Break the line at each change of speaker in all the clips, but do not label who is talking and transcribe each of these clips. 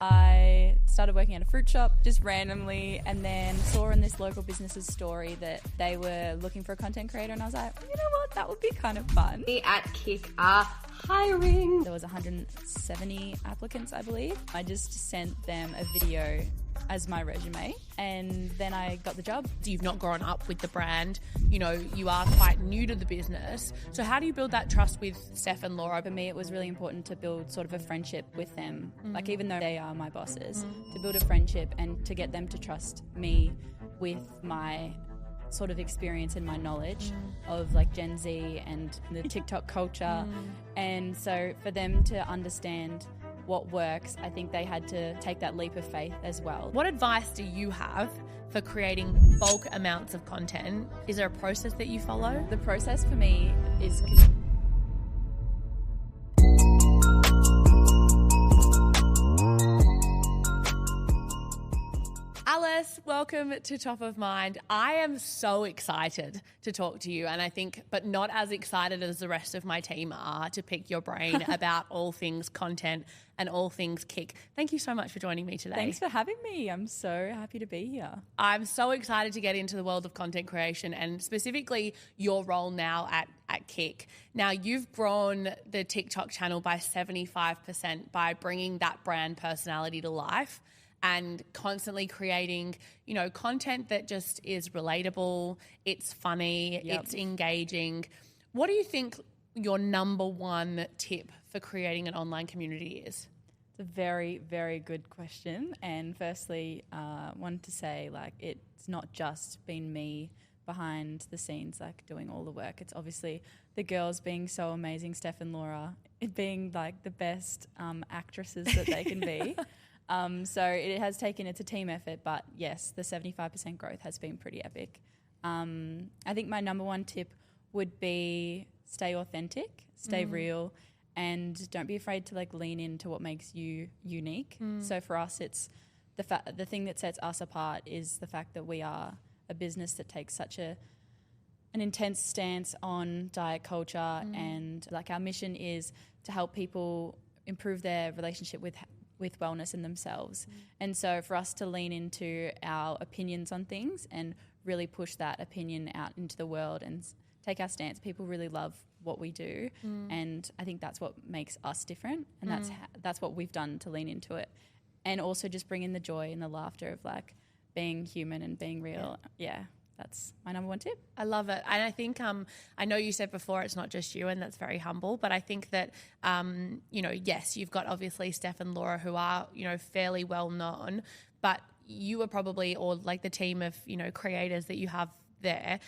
I started working at a fruit shop just randomly, and then saw in this local business's story that they were looking for a content creator, and I was like, you know what, that would be kind of fun.
We at Kick are hiring.
There was 170 applicants, I believe. I just sent them a video as my resume, and then I got the job.
You've not grown up with the brand, you know, you are quite new to the business. So how do you build that trust with Steph and Laura?
For me, it was really important to build sort of a friendship with them. Like, even though they are my bosses, to build a friendship and to get them to trust me with my sort of experience and my knowledge of like Gen Z and the TikTok culture. And so for them to understand what works, I think they had to take that leap of faith as well.
What advice do you have for creating bulk amounts of content? Is there a process that you follow?
The process for me is
Alice, welcome to Top of Mind. I am so excited to talk to you, and I think, but not as excited as the rest of my team are, to pick your brain about all things content and all things Kick. Thank you so much for joining me today.
Thanks for having me. I'm so happy to be here.
I'm so excited to get into the world of content creation and specifically your role now at Kick. Now, you've grown the TikTok channel by 75% by bringing that brand personality to life and constantly creating, you know, content that just is relatable, it's funny, it's engaging. What do you think your number one tip for creating an online community is?
It's a very, very good question. And firstly, I wanted to say, like, it's not just been me behind the scenes, like, doing all the work. It's obviously the girls being so amazing, Steph and Laura, being like the best actresses that they can be. So it's a team effort, but yes, the 75% growth has been pretty epic. I think my number one tip would be stay authentic, stay real, and don't be afraid to like lean into what makes you unique. So for us, it's the thing that sets us apart is the fact that we are a business that takes such an intense stance on diet culture, and like our mission is to help people improve their relationship with wellness and themselves. And so for us to lean into our opinions on things and really push that opinion out into the world and take our stance, people really love what we do. And I think that's what makes us different, and that's what we've done to lean into it. And also just bring in the joy and the laughter of like being human and being real. Yeah. That's my number one tip.
I love it. And I think, I know you said before it's not just you, and that's very humble, but I think that, you know, yes, you've got obviously Steph and Laura who are, you know, fairly well known, but you are probably, or like the team of, you know, creators that you have there,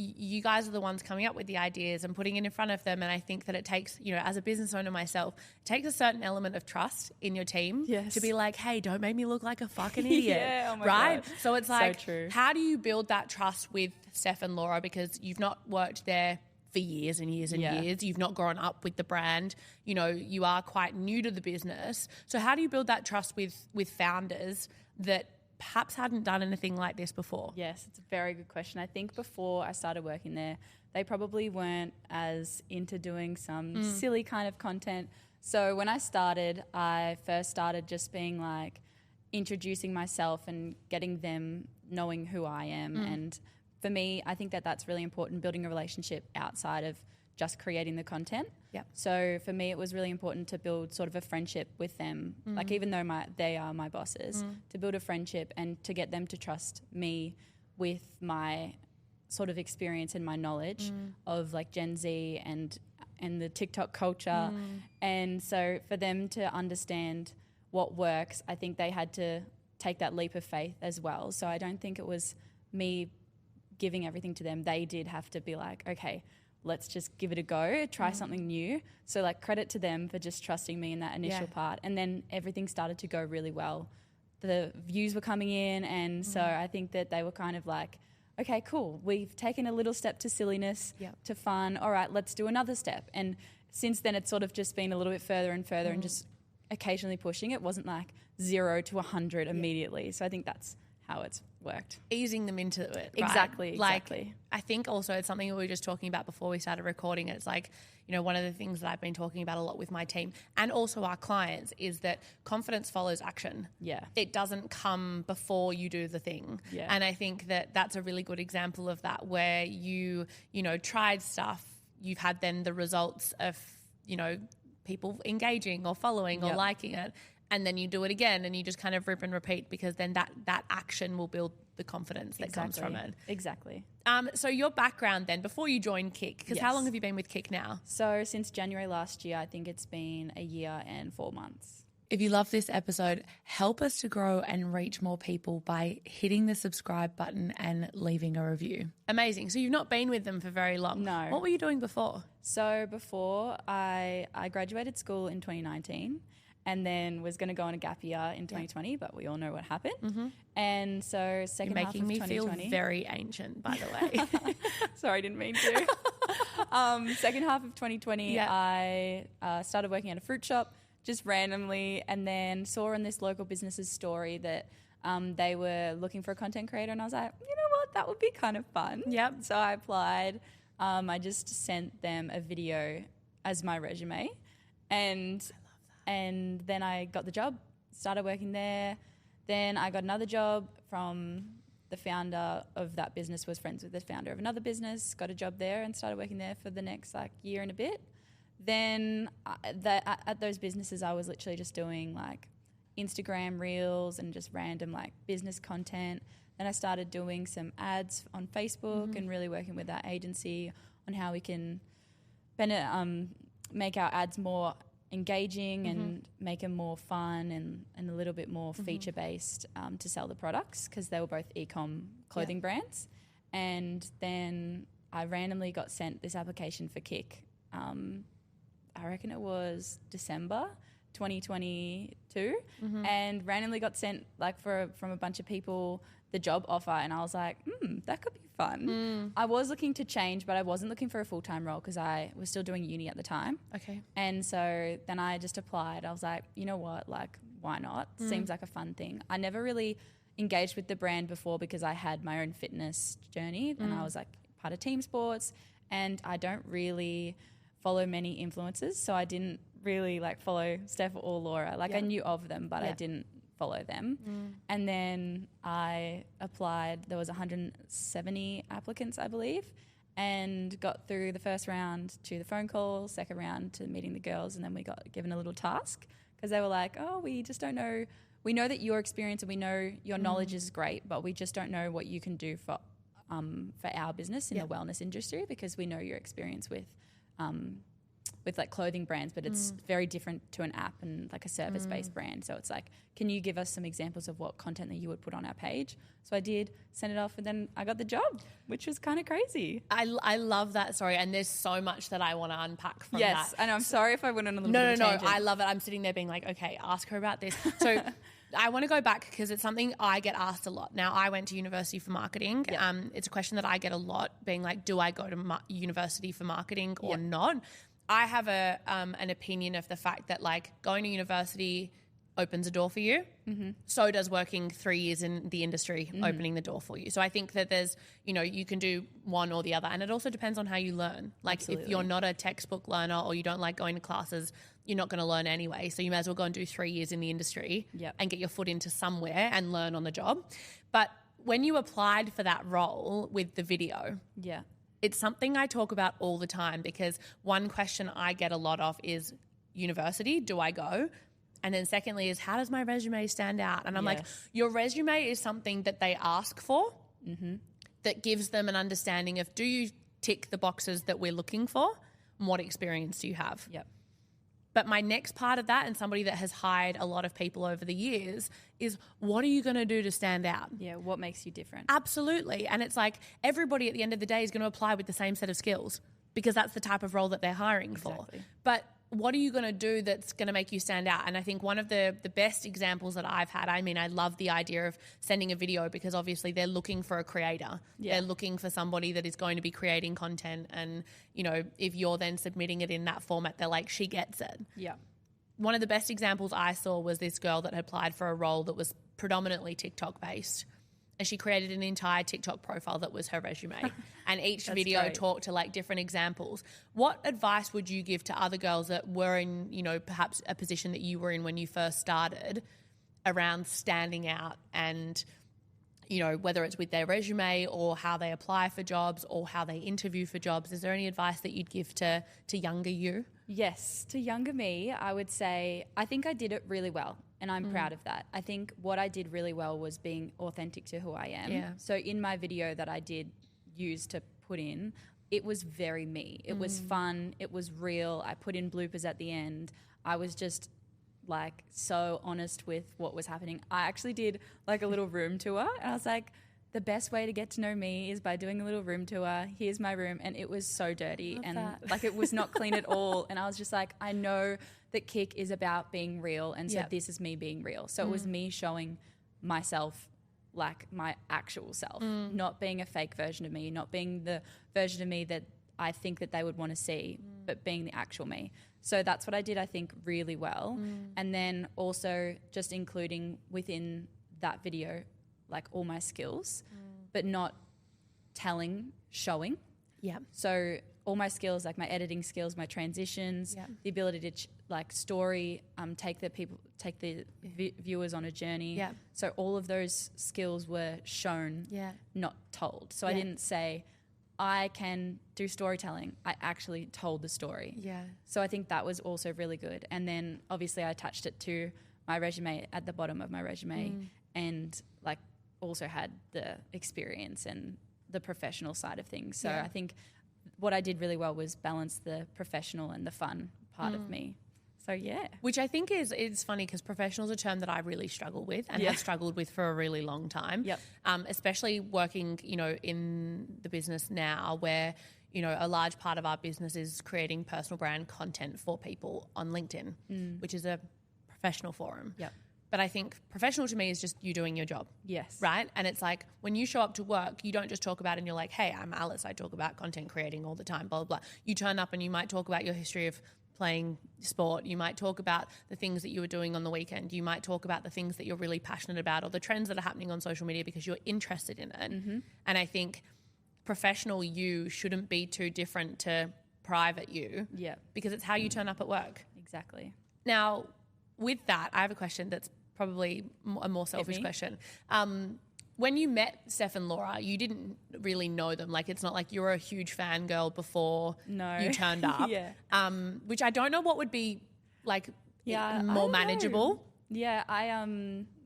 you guys are the ones coming up with the ideas and putting it in front of them. And I think that it takes, you know, as a business owner myself, it takes a certain element of trust in your team to be like, hey, don't make me look like a fucking idiot.
Oh my
right?
God.
So it's like,
so true.
How do you build that trust with Steph and Laura? Because you've not worked there for years and years and years. You've not grown up with the brand. You know, you are quite new to the business. So how do you build that trust with founders that perhaps hadn't done anything like this before?
Yes, it's a very good question. I think before I started working there, they probably weren't as into doing some silly kind of content. So when I first started just being like introducing myself and getting them knowing who I am. And for me, I think that that's really important, building a relationship outside of just creating the content. So for me, it was really important to build sort of a friendship with them. Like, even though they are my bosses, to build a friendship and to get them to trust me with my sort of experience and my knowledge of like Gen Z and the TikTok culture. And so for them to understand what works, I think they had to take that leap of faith as well. So I don't think it was me giving everything to them. They did have to be like, okay, let's just give it a go, try something new. So like, credit to them for just trusting me in that initial part. And then everything started to go really well. The views were coming in, and so I think that they were kind of like, okay, cool, we've taken a little step to silliness, to fun. All right, let's do another step. And since then it's sort of just been a little bit further and further and just occasionally pushing. It wasn't like 0 to 100 immediately. So I think that's how it's worked.
Easing them into it. Right?
Exactly.
Like, I think also it's something we were just talking about before we started recording. It's like, you know, one of the things that I've been talking about a lot with my team and also our clients is that confidence follows action.
Yeah.
It doesn't come before you do the thing.
Yeah.
And I think that that's a really good example of that, where you know, tried stuff, you've had then the results of, you know, people engaging or following or liking it. And then you do it again and you just kind of rip and repeat, because then that action will build the confidence that comes from it.
Exactly.
So your background then, before you joined Kick, because how long have you been with Kick now?
So since January last year, I think it's been a year and 4 months.
If you love this episode, help us to grow and reach more people by hitting the subscribe button and leaving a review. Amazing. So you've not been with them for very long.
No.
What were you doing before?
So before I graduated school in 2019 and then was going to go on a gap year in 2020, but we all know what happened. Mm-hmm. And so second half of 2020.
You're making me feel very ancient, by the way.
Sorry, I didn't mean to. Second half of 2020, I started working at a fruit shop just randomly, and then saw on this local business's story that they were looking for a content creator, and I was like, you know what, that would be kind of fun.
Yep.
So I applied. I just sent them a video as my resume, and then I got the job, started working there. Then I got another job from the founder of that business, was friends with the founder of another business, got a job there and started working there for the next like year and a bit. Then at those businesses, I was literally just doing like Instagram reels and just random like business content. Then I started doing some ads on Facebook and really working with our agency on how we can make our ads more engaging and make them more fun and a little bit more feature-based to sell the products, because they were both e-com clothing brands. And then I randomly got sent this application for Kick. I reckon it was December 2022 and randomly got sent like from a bunch of people the job offer, and I was like, that could be fun. I was looking to change, but I wasn't looking for a full-time role because I was still doing uni at the time.
Okay.
And so then I just applied. I was like, you know what, like, why not? Seems like a fun thing. I never really engaged with the brand before because I had my own fitness journey and I was like part of team sports, and I don't really follow many influencers, so I didn't really like follow Steph or Laura. Like I knew of them, but I didn't follow them. And then I applied. There was 170 applicants, I believe, and got through the first round to the phone call, second round to meeting the girls, and then we got given a little task because they were like, oh, we just don't know. We know that your experience and we know your knowledge is great, but we just don't know what you can do for our business in the wellness industry, because we know your experience with like clothing brands, but it's very different to an app and like a service-based brand. So it's like, can you give us some examples of what content that you would put on our page? So I did, send it off, and then I got the job, which was kind of crazy.
I love that story, and there's so much that I want to unpack from that.
Yes, and I'm sorry if I went on a little bit of a tangent.
No, I love it. I'm sitting there being like, okay, ask her about this. So I want to go back because it's something I get asked a lot. Now, I went to university for marketing. It's a question that I get a lot, being like, do I go to university for marketing or not? I have an opinion of the fact that like going to university opens a door for you. So does working 3 years in the industry opening the door for you. So I think that there's, you know, you can do one or the other, and it also depends on how you learn. Like if you're not a textbook learner or you don't like going to classes, you're not going to learn anyway. So you may as well go and do 3 years in the industry and get your foot into somewhere and learn on the job. But when you applied for that role with the video, it's something I talk about all the time, because one question I get a lot of is university, do I go? And then secondly is, how does my resume stand out? And I'm like, your resume is something that they ask for that gives them an understanding of, do you tick the boxes that we're looking for? And what experience do you have? But my next part of that, and somebody that has hired a lot of people over the years, is what are you going to do to stand out?
What makes you different?
Absolutely. And it's like everybody at the end of the day is going to apply with the same set of skills, because that's the type of role that they're hiring for. But what are you going to do that's going to make you stand out? And I think one of the best examples that I've had, I mean, I love the idea of sending a video, because obviously they're looking for a creator. They're looking for somebody that is going to be creating content. And, you know, if you're then submitting it in that format, they're like, she gets it. One of the best examples I saw was this girl that had applied for a role that was predominantly TikTok based. and she created an entire TikTok profile that was her resume. And each video
great.
talked to like different examples. What advice would you give to other girls that were in, you know, perhaps a position that you were in when you first started around standing out and, you know, whether it's with their resume or how they apply for jobs or how they interview for jobs? Is there any advice that you'd give to younger you?
Yes, to younger me, I would say I think I did it really well, and I'm proud of that. I think what I did really well was being authentic to who I am.
Yeah.
So in my video that I did use to put in, it was very me. It was fun. It was real. I put in bloopers at the end. I was just like so honest with what was happening. I actually did like a little room tour, and I was like, the best way to get to know me is by doing a little room tour. Here's my room. And it was so dirty like it was not clean at all. And I was just like, I know that Kick is about being real. And so this is me being real. So it was me showing myself like my actual self, not being a fake version of me, not being the version of me that I think that they would want to see, but being the actual me. So that's what I did, I think, really well. And then also just including within that video like all my skills, but not telling, showing.
Yeah.
So all my skills, like my editing skills, my transitions, the ability to like story, take the viewers on a journey.
Yeah.
So all of those skills were shown, not told. So I didn't say I can do storytelling. I actually told the story.
Yeah.
So I think that was also really good. And then obviously I attached it to my resume at the bottom of my resume and like also had the experience and the professional side of things. So I think what I did really well was balance the professional and the fun part of me. So
which I think is funny because professional is a term that I really struggle with and have struggled with for a really long time.
Yep.
Especially working, you know, in the business now where, you know, a large part of our business is creating personal brand content for people on LinkedIn, which is a professional forum.
Yep.
But I think professional to me is just you doing your job.
Yes.
Right? And it's like when you show up to work, you don't just talk about it and you're like, hey, I'm Alice. I talk about content creating all the time, blah, blah, blah. You turn up and you might talk about your history of playing sport. You might talk about the things that you were doing on the weekend. You might talk about the things that you're really passionate about or the trends that are happening on social media because you're interested in it. And I think professional you shouldn't be too different to private you because it's how you turn up at work.
Exactly.
Now, with that, I have a question that's probably a more selfish question. When you met Steph and Laura, you didn't really know them. Like, it's not like you were a huge fangirl before you turned up. Which I don't know what would be like more manageable.
Yeah,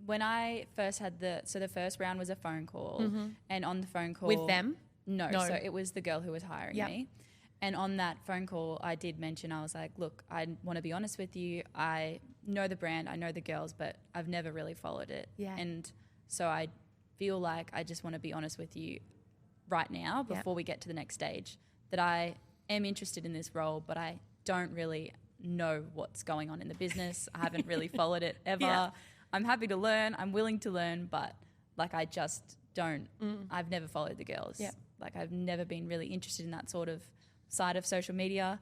when I first had the first round was a phone call, and on the phone call
with them.
No, so it was the girl who was hiring me. And on that phone call, I did mention, I was like, look, I want to be honest with you. I know the brand, I know the girls, but I've never really followed it.
Yeah.
And so I feel like I just want to be honest with you right now before we get to the next stage that I am interested in this role, but I don't really know what's going on in the business. I haven't really followed it ever. I'm happy to learn. I'm willing to learn, but like I just don't. I've never followed the girls. Like I've never been really interested in that sort of side of social media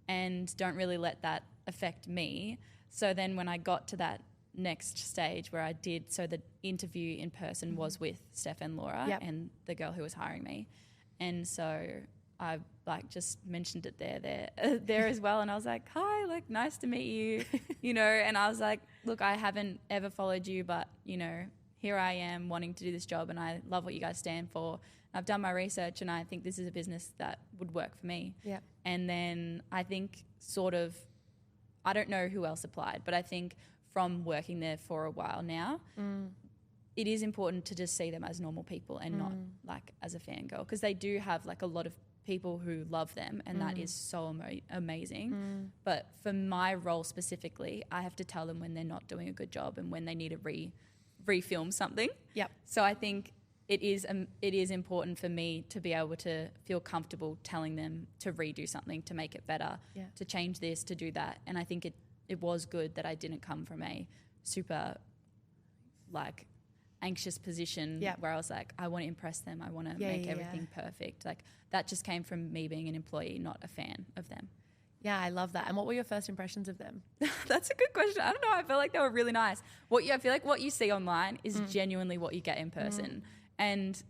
and don't really let that affect me. So then when I got to that next stage where I did, so the interview in person was with Steph and Laura and the girl who was hiring me. And so I like just mentioned it there as well. And I was like, hi, like nice to meet you, you know, and I was like, look, I haven't ever followed you, but you know, here I am wanting to do this job and I love what you guys stand for. I've done my research and I think this is a business that would work for me.
Yeah.
And then I think sort of, I don't know who else applied, but I think from working there for a while now, it is important to just see them as normal people and not like as a fangirl because they do have like a lot of people who love them and that is so amazing. But for my role specifically, I have to tell them when they're not doing a good job and when they need to refilm something.
Yep.
So I think it is important for me to be able to feel comfortable telling them to redo something, to make it better, to change this, to do that. And I think it was good that I didn't come from a super like anxious position where I was like, I want to impress them. I want to make everything perfect. Like that just came from me being an employee, not a fan of them.
Yeah, I love that. And what were your first impressions of them?
That's a good question. I don't know. I feel like they were really nice. I feel like what you see online is genuinely what you get in person. And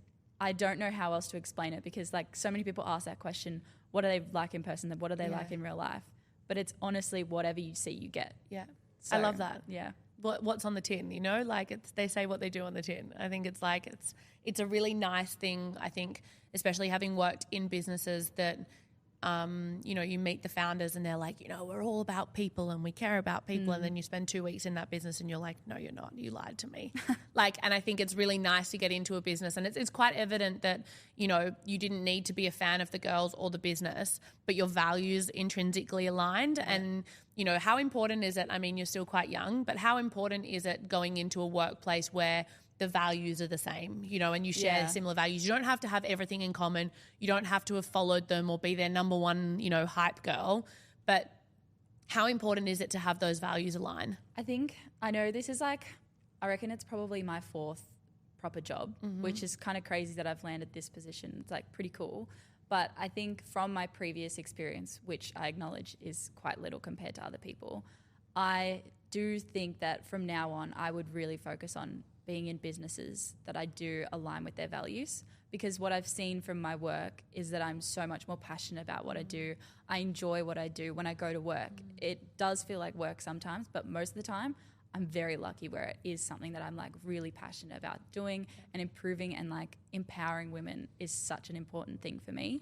I don't know how else to explain it because like so many people ask that question, what are they like in person? What are they like in real life? But it's honestly whatever you see, you get.
Yeah.
So,
I love that.
Yeah.
What's on the tin, you know, like they say what they do on the tin. I think it's like, it's a really nice thing. I think, especially having worked in businesses that, you know, you meet the founders and they're like, you know, we're all about people and we care about people. And then you spend 2 weeks in that business and you're like, no, you're not. You lied to me. And I think it's really nice to get into a business, and it's quite evident that, you know, you didn't need to be a fan of the girls or the business, but your values intrinsically aligned. Yeah. And, you know, how important is it? I mean, you're still quite young, but how important is it going into a workplace where the values are the same, you know, and you share similar values? You don't have to have everything in common. You don't have to have followed them or be their number one, you know, hype girl. But how important is it to have those values align?
I know this is like, I reckon it's probably my 4th proper job, which is kind of crazy that I've landed this position. It's like pretty cool. But I think from my previous experience, which I acknowledge is quite little compared to other people, I do think that from now on, I would really focus on being in businesses that I do align with their values, because what I've seen from my work is that I'm so much more passionate about what I do. I enjoy what I do when I go to work. It does feel like work sometimes, but most of the time I'm very lucky where it is something that I'm like really passionate about doing and improving, and like empowering women is such an important thing for me,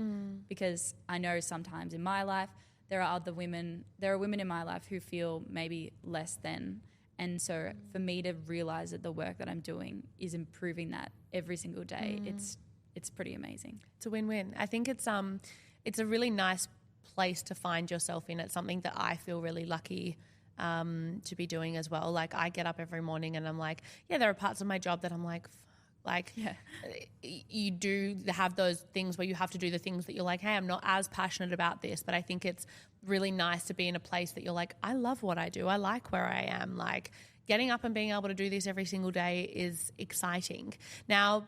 because I know sometimes in my life there are women in my life who feel maybe less than. And so for me to realize that the work that I'm doing is improving that every single day, it's pretty amazing.
It's a win-win. I think it's a really nice place to find yourself in. It's something that I feel really lucky to be doing as well. Like I get up every morning and I'm like, yeah, there are parts of my job that I'm like, you do have those things where you have to do the things that you're like, hey, I'm not as passionate about this, but I think it's really nice to be in a place that you're like, I love what I do. I like where I am. Like getting up and being able to do this every single day is exciting. Now,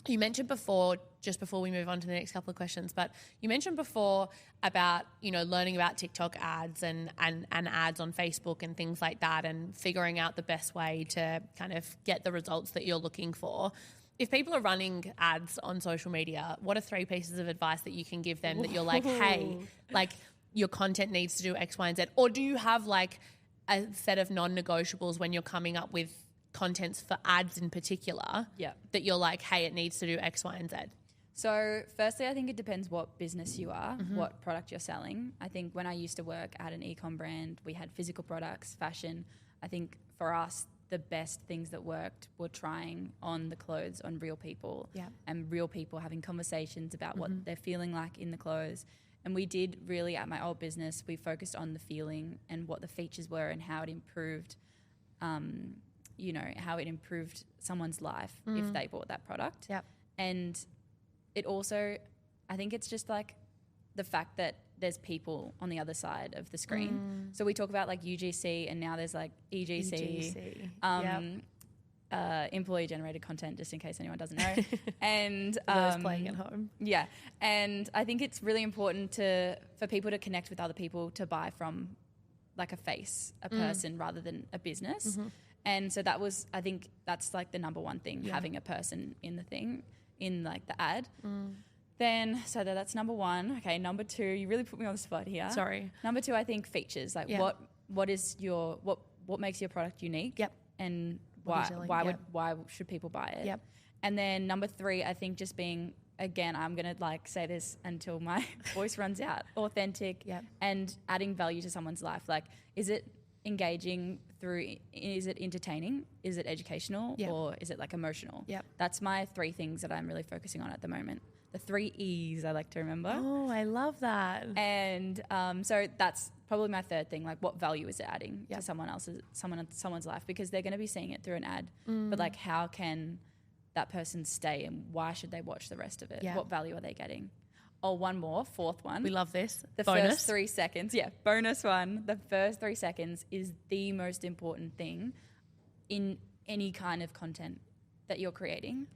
you mentioned before, just before we move on to the next couple of questions, but you mentioned before about, you know, learning about TikTok ads and ads on Facebook and things like that, and figuring out the best way to kind of get the results that you're looking for. If people are running ads on social media, what are 3 pieces of advice that you can give them that you're like, hey, like your content needs to do X, Y, and Z? Or do you have like a set of non-negotiables when you're coming up with contents for ads in particular that you're like, hey, it needs to do X, Y, and Z?
So firstly, I think it depends what business you are, what product you're selling. I think when I used to work at an e-com brand, we had physical products, fashion. I think for us, the best things that worked were trying on the clothes on real people, and real people having conversations about what they're feeling like in the clothes. And we did really, at my old business, we focused on the feeling and what the features were and how it improved, how it improved someone's life if they bought that product. And it also, I think it's just like the fact that there's people on the other side of the screen. So we talk about like UGC, and now there's like EGC. Employee generated content, just in case anyone doesn't know. And
those playing at home.
Yeah. And I think it's really important for people to connect with other people, to buy from like a person rather than a business. And so I think that's like the number one thing, having a person in the thing, in like the ad. Then, so that's number one. Okay, number 2, you really put me on the spot here.
Sorry.
Number 2, I think features. Like what makes your product unique? And why should people buy it? And then number 3, I think just being, again, I'm going to like say this until my voice runs out, authentic and adding value to someone's life. Like, is it engaging is it entertaining? Is it educational? Or is it like emotional? That's my 3 things that I'm really focusing on at the moment. The 3 E's I like to remember.
Oh, I love that.
And so that's probably my 3rd thing. Like, what value is it adding to someone's life? Because they're going to be seeing it through an ad. But like, how can that person stay, and why should they watch the rest of it? What value are they getting? Oh, one more, 4th one.
We love this.
The
bonus.
First 3 seconds. Yeah, bonus one. The first 3 seconds is the most important thing in any kind of content that you're creating,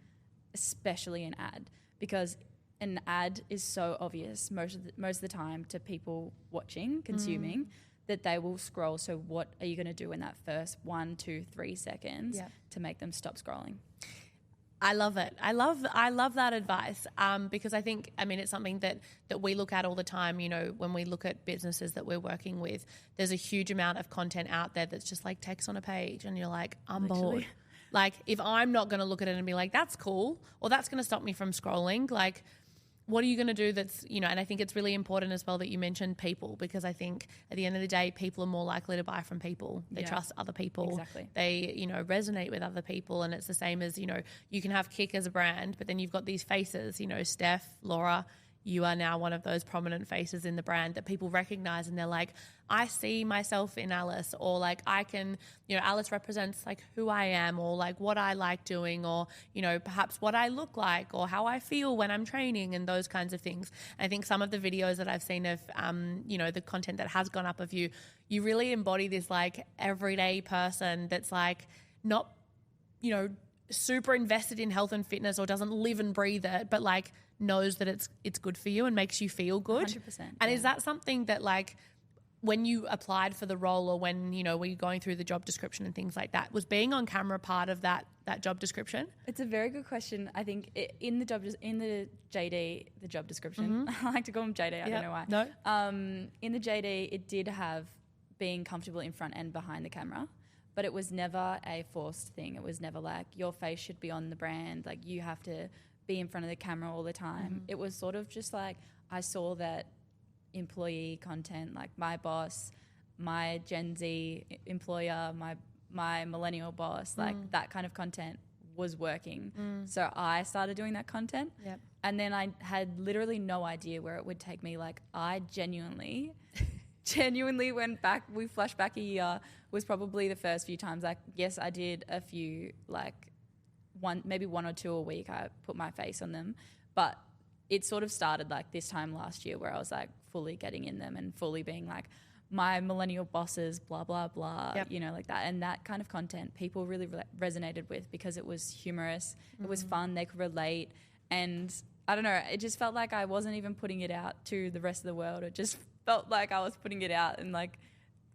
especially an ad. Because an ad is so obvious most of the time to people watching, consuming, that they will scroll. So what are you going to do in that first 1, 2, 3 seconds to make them stop scrolling?
I love it. I love that advice because I think, I mean, it's something that we look at all the time, you know, when we look at businesses that we're working with. There's a huge amount of content out there that's just like text on a page and you're like, I'm bored. Like, if I'm not going to look at it and be like, that's cool, or that's going to stop me from scrolling, like, what are you going to do that's, you know, and I think it's really important as well that you mentioned people, because I think at the end of the day, people are more likely to buy from people. They trust other people.
Exactly.
They, you know, resonate with other people. And it's the same as, you know, you can have Kik as a brand, but then you've got these faces, you know, Steph, Laura, you are now one of those prominent faces in the brand that people recognize, and they're like, I see myself in Alice, or like I can, you know, Alice represents like who I am, or like what I like doing, or, you know, perhaps what I look like, or how I feel when I'm training, and those kinds of things. I think some of the videos that I've seen of, you know, the content that has gone up of you, you really embody this like everyday person that's like not, you know, super invested in health and fitness or doesn't live and breathe it, but like knows that it's good for you and makes you feel good.
100%.
And is that something that like when you applied for the role, or when, you know, were you going through the job description and things like that, was being on camera part of that job description?
It's a very good question. I think in the JD, the job description, I like to call them JD, I don't know why.
No.
In the JD, it did have being comfortable in front and behind the camera, but it was never a forced thing. It was never like your face should be on the brand, like you have to be in front of the camera all the time. It was sort of just like, I saw that employee content, like my boss, my Gen Z employer, my millennial boss, like that kind of content was working. So I started doing that content.
Yep.
And then I had literally no idea where it would take me. Like I genuinely went back, we flashed back a year, was probably the first few times. Like, yes, I did a few, like maybe one or two a week, I put my face on them. But it sort of started like this time last year where I was like fully getting in them and fully being like my millennial bosses, blah, blah, blah, you know, like that. And that kind of content people really resonated with because it was humorous, it was fun, they could relate. And I don't know, it just felt like I wasn't even putting it out to the rest of the world. It just felt like I was putting it out and like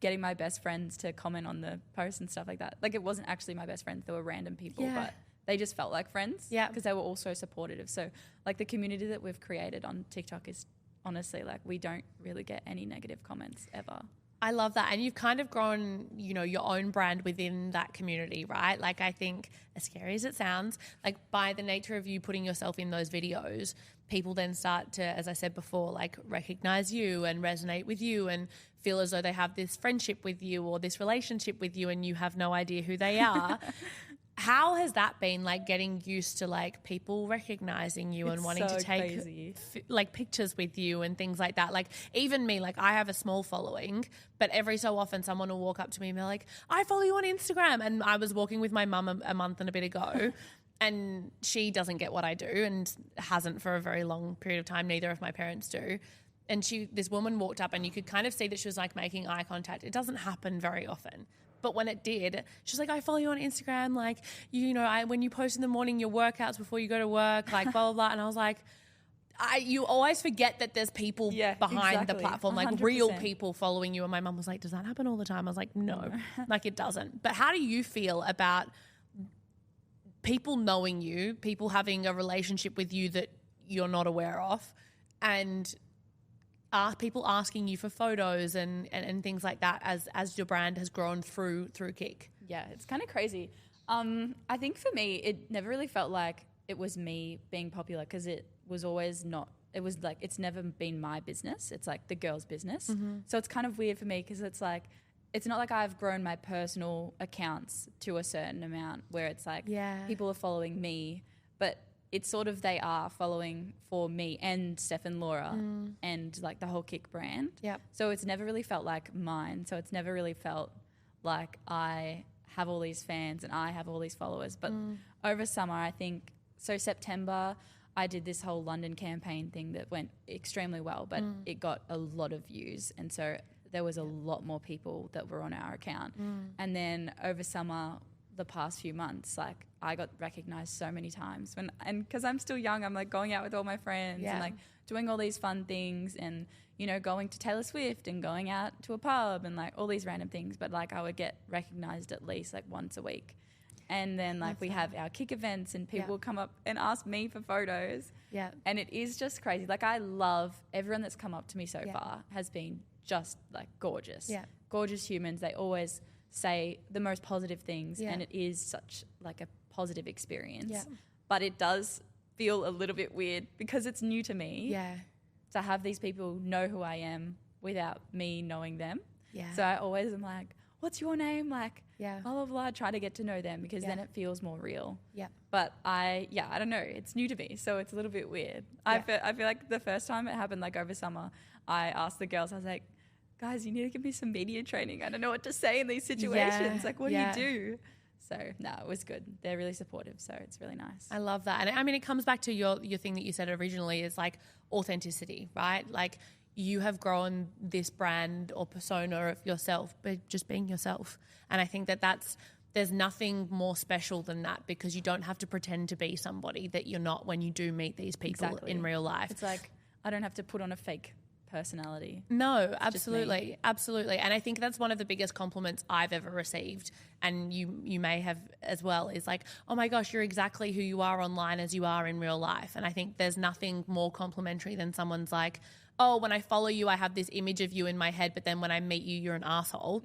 getting my best friends to comment on the post and stuff like that. Like it wasn't actually my best friends, they were random people, but they just felt like friends because they were all so supportive. So like the community that we've created on TikTok is honestly like we don't really get any negative comments ever.
I love that. And you've kind of grown, you know, your own brand within that community, right? Like I think, as scary as it sounds, like by the nature of you putting yourself in those videos, people then start to, as I said before, like recognize you and resonate with you and feel as though they have this friendship with you or this relationship with you and you have no idea who they are. How has that been, like getting used to like people recognizing you and wanting to take like pictures with you and things like that? Like even me, like I have a small following, but every so often someone will walk up to me and be like, I follow you on Instagram. And I was walking with my mum a month and a bit ago and she doesn't get what I do and hasn't for a very long period of time. Neither of my parents do. And this woman walked up and you could kind of see that she was like making eye contact. It doesn't happen very often. But when it did, she's like, I follow you on Instagram. Like, you know, when you post in the morning your workouts before you go to work, like blah, blah, blah. And I was like, you always forget that there's people behind the platform, like 100%. Real people following you. And my mum was like, does that happen all the time? I was like, no, like it doesn't. But how do you feel about people knowing you, people having a relationship with you that you're not aware of, and are people asking you for photos and things like that as your brand has grown through Kik? Yeah,
it's kind of crazy. I think for me, it never really felt like it was me being popular because it was always not. It was like it's never been my business. It's like the girl's business. Mm-hmm. So it's kind of weird for me because it's like it's not like I've grown my personal accounts to a certain amount where it's like people are following me, but it's sort of they are following for me and Steph and Laura and like the whole Kik brand. Yep. So it's never really felt like mine. So it's never really felt like I have all these fans and I have all these followers. But over summer, I think, so September, I did this whole London campaign thing that went extremely well, but it got a lot of views. And so there was a lot more people that were on our account. And then over summer, the past few months, like I got recognized so many times and because I'm still young, I'm like going out with all my friends and like doing all these fun things and, you know, going to Taylor Swift and going out to a pub and like all these random things. But like I would get recognized at least like once a week. And then like we have our kick events and people come up and ask me for photos.
Yeah.
And it is just crazy. Like I love everyone that's come up to me so far has been just like gorgeous.
Yeah.
Gorgeous humans. They always say the most positive things and it is such like a positive experience.
Yeah.
But it does feel a little bit weird because it's new to me.
Yeah.
To have these people know who I am without me knowing them.
Yeah.
So I always am like, what's your name? Like,
Yeah.
blah, blah, blah. Try to get to know them because then it feels more real.
Yeah.
But I don't know. It's new to me. So it's a little bit weird.
Yeah.
I feel like the first time it happened, like over summer, I asked the girls, I was like, guys, you need to give me some media training. I don't know what to say in these situations. Like, what do you do? So, no, it was good. They're really supportive. So it's really nice.
I love that. And I mean, it comes back to your thing that you said originally is like authenticity, right? Like you have grown this brand or persona of yourself, but just being yourself. And I think there's nothing more special than that because you don't have to pretend to be somebody that you're not when you do meet these people in real life.
It's like, I don't have to put on a fake personality.
No, absolutely. Absolutely. And I think that's one of the biggest compliments I've ever received. And you may have as well is like, oh my gosh, you're exactly who you are online as you are in real life. And I think there's nothing more complimentary than someone's like, oh, when I follow you, I have this image of you in my head, but then when I meet you, you're an asshole.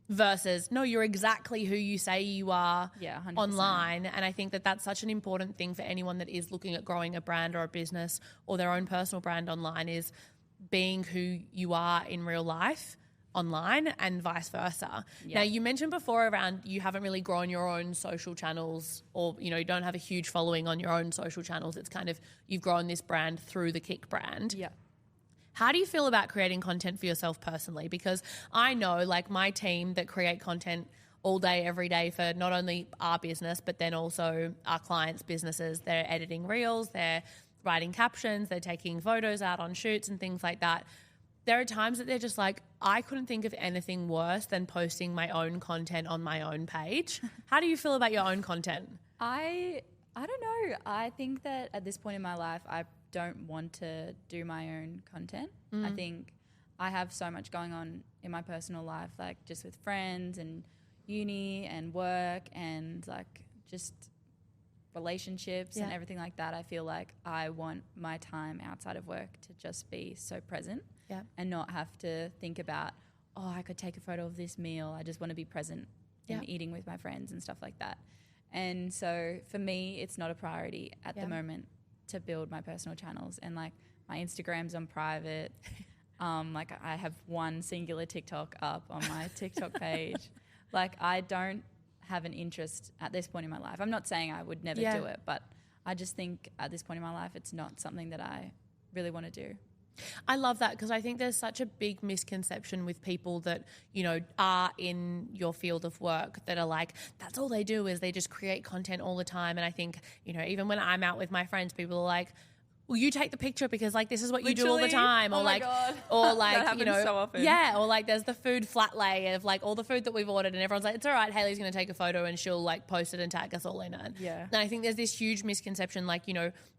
Versus, no, you're exactly who you say you are
100%.
online. And I think that's such an important thing for anyone that is looking at growing a brand or a business or their own personal brand online is being who you are in real life online and vice versa. Now, you mentioned before around you haven't really grown your own social channels or, you don't have a huge following on your own social channels. It's kind of you've grown this brand through the Kick brand.
Yeah.
How do you feel about creating content for yourself personally? Because I know like my team that create content all day, every day for not only our business, but then also our clients' businesses. They're editing reels, they're writing captions, they're taking photos out on shoots and things like that. There are times that they're just like, I couldn't think of anything worse than posting my own content on my own page. How do you feel about your own content?
I don't know. I think that at this point in my life, I don't want to do my own content. I think I have so much going on in my personal life, like just with friends and uni and work and like just relationships and everything like that. I feel like I want my time outside of work to just be so present and not have to think about, oh, I could take a photo of this meal. I just want to be present in eating with my friends and stuff like that. And so for me, it's not a priority at the moment to build my personal channels. And like my Instagram's on private. Like I have one singular TikTok up on my TikTok page. Like I don't have an interest at this point in my life. I'm not saying I would never do it, but I just think at this point in my life, it's not something that I really want to do.
I love that because I think there's such a big misconception with people that, are in your field of work that are like, that's all they do is they just create content all the time. And I think, even when I'm out with my friends, people are like, well, you take the picture because like this is what you do all the time, or like, or like,
that happens so often.
or like there's the food flat lay of like all the food that we've ordered, and everyone's like, it's all right, Hayley's going to take a photo and she'll like post it and tag us all in it.
Yeah.
And I think there's this huge misconception, like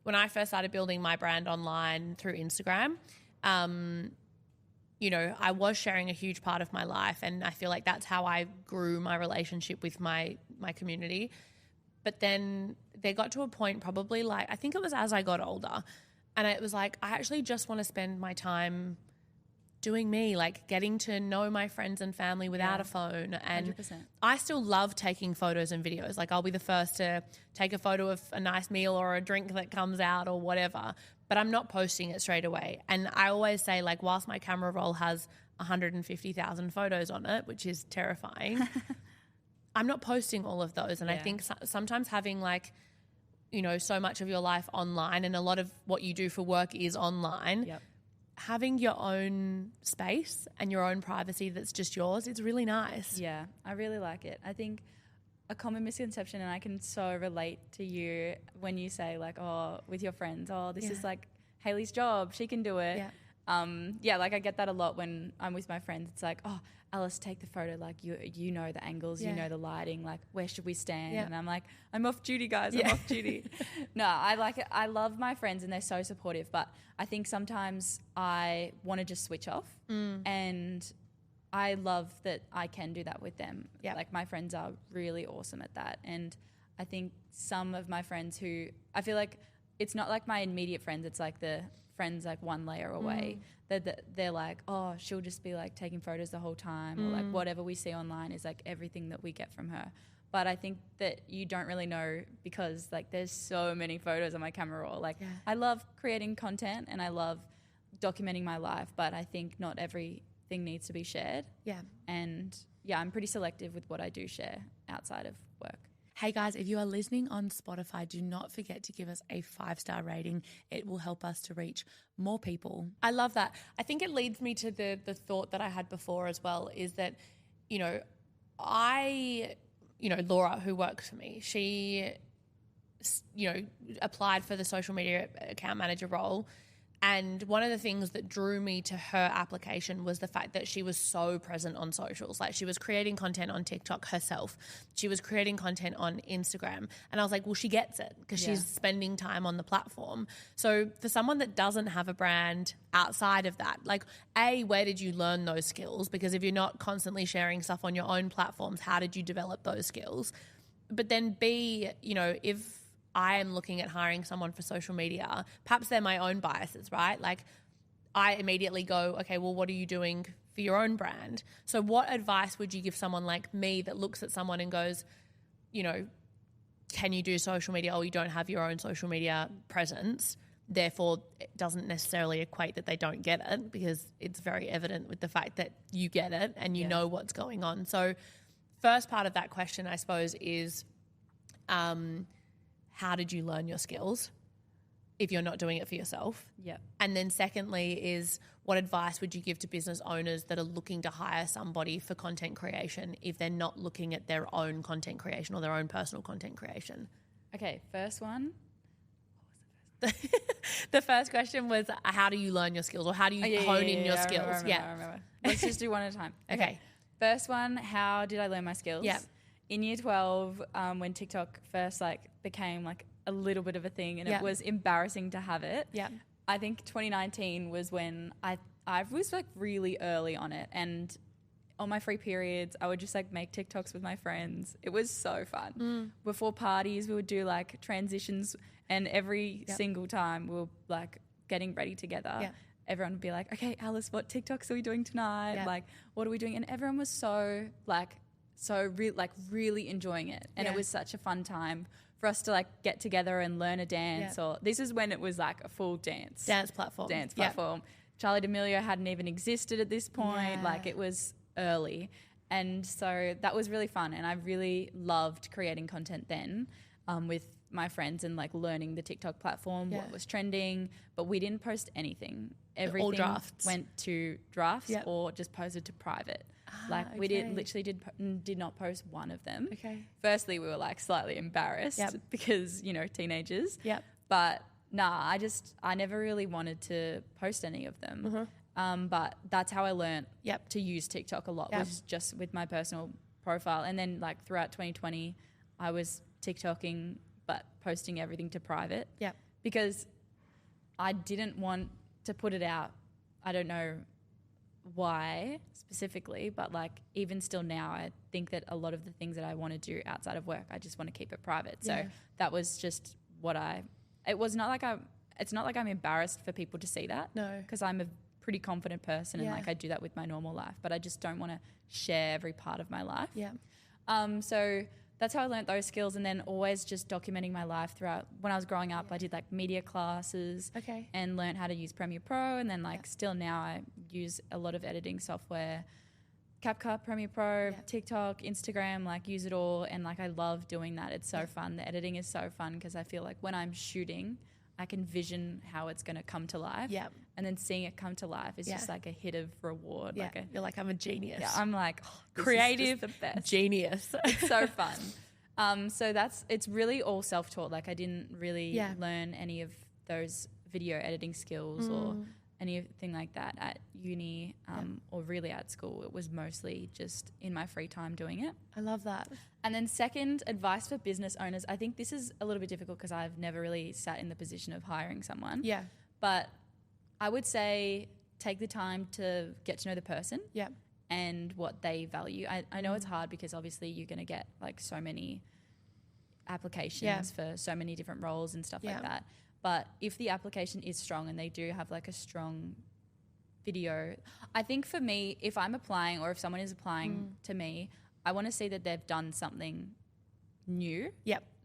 when I first started building my brand online through Instagram, I was sharing a huge part of my life, and I feel like that's how I grew my relationship with my community. But then they got to a point probably like, I think it was as I got older, and it was like, I actually just want to spend my time doing me, like getting to know my friends and family without a phone. And
100%.
I still love taking photos and videos. Like I'll be the first to take a photo of a nice meal or a drink that comes out or whatever, but I'm not posting it straight away. And I always say, like, whilst my camera roll has 150,000 photos on it, which is terrifying, I'm not posting all of those. And I think sometimes having like, so much of your life online, and a lot of what you do for work is online, having your own space and your own privacy that's just yours, it's really nice.
Yeah, I really like it. I think a common misconception, and I can so relate to you when you say like, oh, with your friends, oh, this is like Hayley's job, she can do it. Like I get that a lot when I'm with my friends. It's like, oh, Alice, take the photo, like you know the angles, you know the lighting, like where should we stand? And I'm like, I'm off duty, guys, I'm off duty. No, I like it. I love my friends and they're so supportive, but I think sometimes I want to just switch off and I love that I can do that with them.
Yeah.
Like my friends are really awesome at that. And I think some of my friends who, I feel like it's not like my immediate friends, it's like the friends like one layer away. They're like, oh, she'll just be like taking photos the whole time, or like whatever we see online is like everything that we get from her. But I think that you don't really know, because like there's so many photos on my camera roll. Like I love creating content and I love documenting my life, but I think not everything needs to be shared.
Yeah.
And yeah, I'm pretty selective with what I do share outside of work.
Hey guys, if you are listening on Spotify, do not forget to give us a 5-star rating. It will help us to reach more people. I love that. I think it leads me to the thought that I had before as well, is that, Laura, who works for me, she, applied for the social media account manager role. And one of the things that drew me to her application was the fact that she was so present on socials. Like she was creating content on TikTok herself. She was creating content on Instagram. And I was like, well, she gets it because she's spending time on the platform. So for someone that doesn't have a brand outside of that, like where did you learn those skills? Because if you're not constantly sharing stuff on your own platforms, how did you develop those skills? But then B, if I am looking at hiring someone for social media, perhaps they're my own biases, right? Like I immediately go, okay, well, what are you doing for your own brand? So what advice would you give someone like me that looks at someone and goes, can you do social media? Oh, you don't have your own social media presence. Therefore, it doesn't necessarily equate that they don't get it, because it's very evident with the fact that you get it and you know what's going on. So first part of that question, I suppose, is how did you learn your skills if you're not doing it for yourself?
Yeah.
And then secondly is, what advice would you give to business owners that are looking to hire somebody for content creation if they're not looking at their own content creation or their own personal content creation?
Okay, first one.
The first question was, how do you learn your skills, or how do you hone in your skills?
I remember. Let's just do one at a time.
Okay.
First one, how did I learn my skills?
Yeah.
In year 12, when TikTok first became like a little bit of a thing, and it was embarrassing to have it.
Yeah.
I think 2019 was when I was like really early on it, and on my free periods, I would just like make TikToks with my friends. It was so fun. Before parties, we would do like transitions, and every single time we were like getting ready together. Everyone would be like, okay, Alice, what TikToks are we doing tonight? Like, what are we doing? And everyone was really enjoying it. And it was such a fun time for us to like get together and learn a dance. Or this is when it was like a full dance platform. Charli D'Amelio hadn't even existed at this point. Like it was early. And so that was really fun. And I really loved creating content then with my friends and like learning the TikTok platform, what was trending, but we didn't post anything. Everything went to drafts or just posted to private. We did not post one of them.
Okay.
Firstly, we were like slightly embarrassed because, teenagers. But I never really wanted to post any of them. But that's how I learned to use TikTok a lot, was just with my personal profile. And then like throughout 2020, I was TikToking but posting everything to private. Because I didn't want to put it out. I don't know why specifically, but like even still now, I think that a lot of the things that I want to do outside of work, I just want to keep it private. So that was just it's not like I'm embarrassed for people to see that.
No.
Because I'm a pretty confident person and like I do that with my normal life, but I just don't want to share every part of my life. So that's how I learned those skills, and then always just documenting my life throughout. When I was growing up, I did like media classes and learned how to use Premiere Pro, and then like still now I use a lot of editing software, CapCut, Premiere Pro, TikTok, Instagram, like use it all, and like I love doing that. It's so fun. The editing is so fun because I feel like when I'm shooting, I can vision how it's going to come to life. And then seeing it come to life is just like a hit of reward.
You're like, I'm a genius.
I'm like,
creative,
the best.
Genius.
It's so fun. So it's really all self-taught. Like I didn't really learn any of those video editing skills or anything like that at uni or really at school. It was mostly just in my free time doing it.
I love that.
And then second, advice for business owners. I think this is a little bit difficult because I've never really sat in the position of hiring someone. But I would say take the time to get to know the person. and what they value. I know it's hard because obviously you're going to get like so many applications for so many different roles and stuff like that. But if the application is strong and they do have like a strong video, I think for me, if I'm applying or if someone is applying to me, I want to see that they've done something new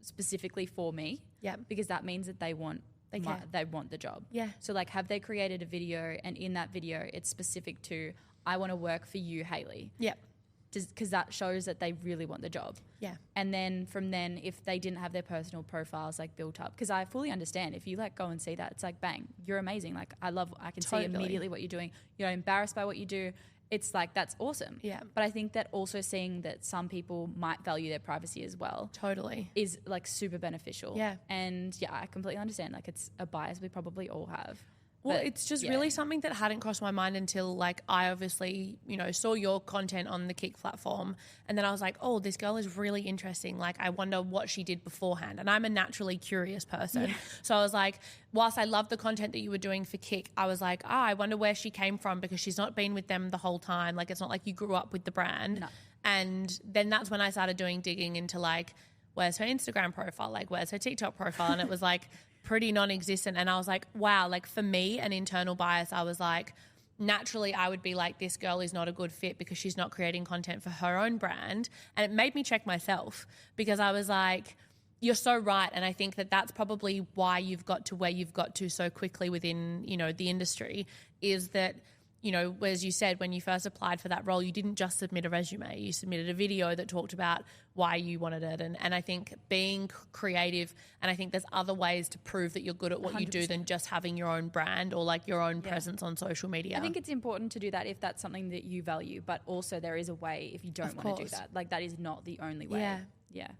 specifically for me because that means that they want the job. So like, have they created a video and in that video it's specific to, I want to work for you, Hayley. Because that shows that they really want the job. And then from then, if they didn't have their personal profiles like built up, because I fully understand if you like go and see that, it's like, bang, you're amazing. Like I can see immediately what you're doing. You're not embarrassed by what you do. It's like, that's awesome. But I think that also seeing that some people might value their privacy as well. Is like super beneficial. And I completely understand. Like it's a bias we probably all have.
Well, it's just really something that hadn't crossed my mind until like I obviously, saw your content on the Kik platform, and then I was like, oh, this girl is really interesting. Like I wonder what she did beforehand. And I'm a naturally curious person. So I was like, whilst I love the content that you were doing for Kik, I was like, I wonder where she came from because she's not been with them the whole time. Like it's not like you grew up with the brand.
No.
And then that's when I started digging into like, where's her Instagram profile? Like where's her TikTok profile? And it was like pretty non-existent. And I was like, wow, like for me, an internal bias, I was like, naturally I would be like, this girl is not a good fit because she's not creating content for her own brand. And it made me check myself because I was like, you're so right. And I think that that's probably why you've got to where you've got to so quickly within, the industry, is that, as you said, when you first applied for that role, you didn't just submit a resume. You submitted a video that talked about why you wanted it. And I think being creative, and I think there's other ways to prove that you're good at what 100%. You do than just having your own brand or like your own presence on social media.
I think it's important to do that if that's something that you value, but also there is a way if you don't want to do that. Like that is not the only way.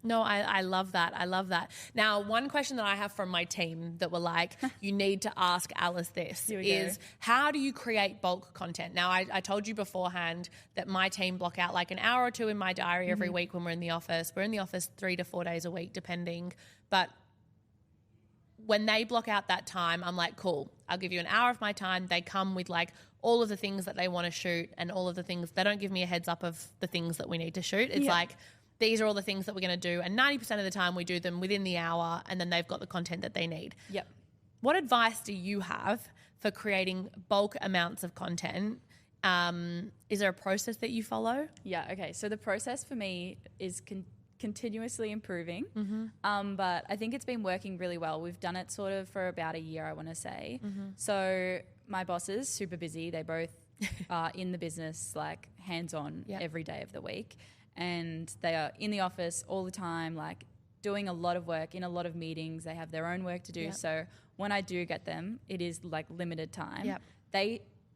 No,
I love that. I love that. Now, one question that I have from my team that were like, you need to ask Alice this is, how do you create bulk content? Now, I told you beforehand that my team block out like an hour or two in my diary every week when we're in the office. We're in the office 3 to 4 days a week, depending. But when they block out that time, I'm like, cool, I'll give you an hour of my time. They come with like all of the things that they want to shoot and all of the things. They don't give me a heads up of the things that we need to shoot. It's like, these are all the things that we're going to do. And 90% of the time we do them within the hour and then they've got the content that they need. What advice do you have for creating bulk amounts of content? Is there a process that you follow?
Okay. So the process for me is continuously improving. But I think it's been working really well. We've done it sort of for about a year, I want to say. So my bosses, super busy. They both are in the business, like hands-on every day of the week. And they are in the office all the time, like doing a lot of work in a lot of meetings. They have their own work to do. So when I do get them, it is like limited time.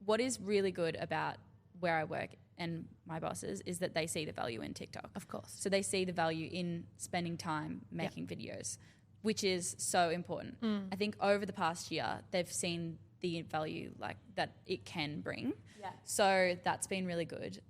What is really good about where I work and my bosses is that they see the value in TikTok.
Of course.
So they see the value in spending time making videos, which is so important. I think over the past year, they've seen the value like that it can bring. So that's been really good.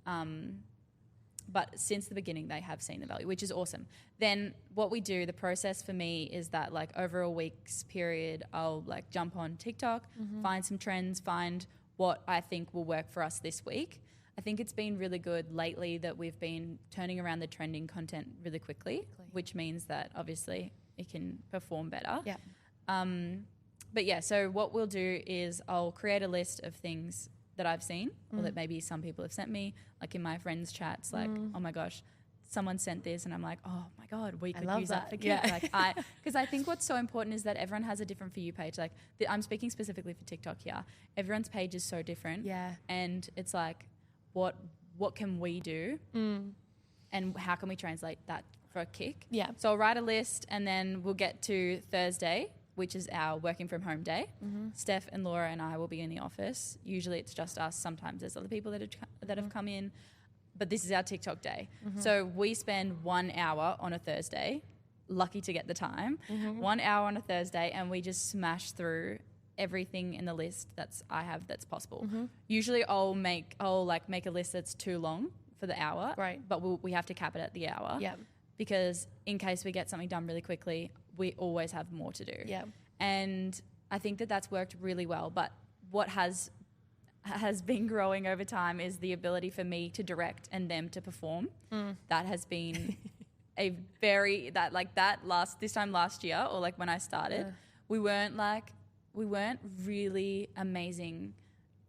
But since the beginning, they have seen the value, which is awesome. Then what we do, the process for me is that like over a week's period, I'll like jump on TikTok, find some trends, find what I think will work for us this week. I think it's been really good lately that we've been turning around the trending content really quickly. Which means that obviously it can perform better. But so what we'll do is I'll create a list of things that I've seen or that maybe some people have sent me, like in my friends' chats, like, oh my gosh, someone sent this, and I'm like, oh my God, we could use that for Kik. Because I think what's so important is that everyone has a different For You page. Like I'm speaking specifically for TikTok here. Everyone's page is so different. And it's like, what can we do and how can we translate that for Kik? So I'll write a list and then we'll get to Thursday, which is our working from home day. Steph and Laura and I will be in the office. Usually it's just us. Sometimes there's other people that have come in. But this is our TikTok day. So we spend 1 hour on a Thursday, lucky to get the time, 1 hour on a Thursday, and we just smash through everything in the list that's possible. Usually I'll make a list that's too long for the hour, but we have to cap it at the hour. Because in case we get something done really quickly, we always have more to do. And I think that that's worked really well. But what has has been growing over time is the ability for me to direct and them to perform. That has been this time last year, or like when I started, we weren't really amazing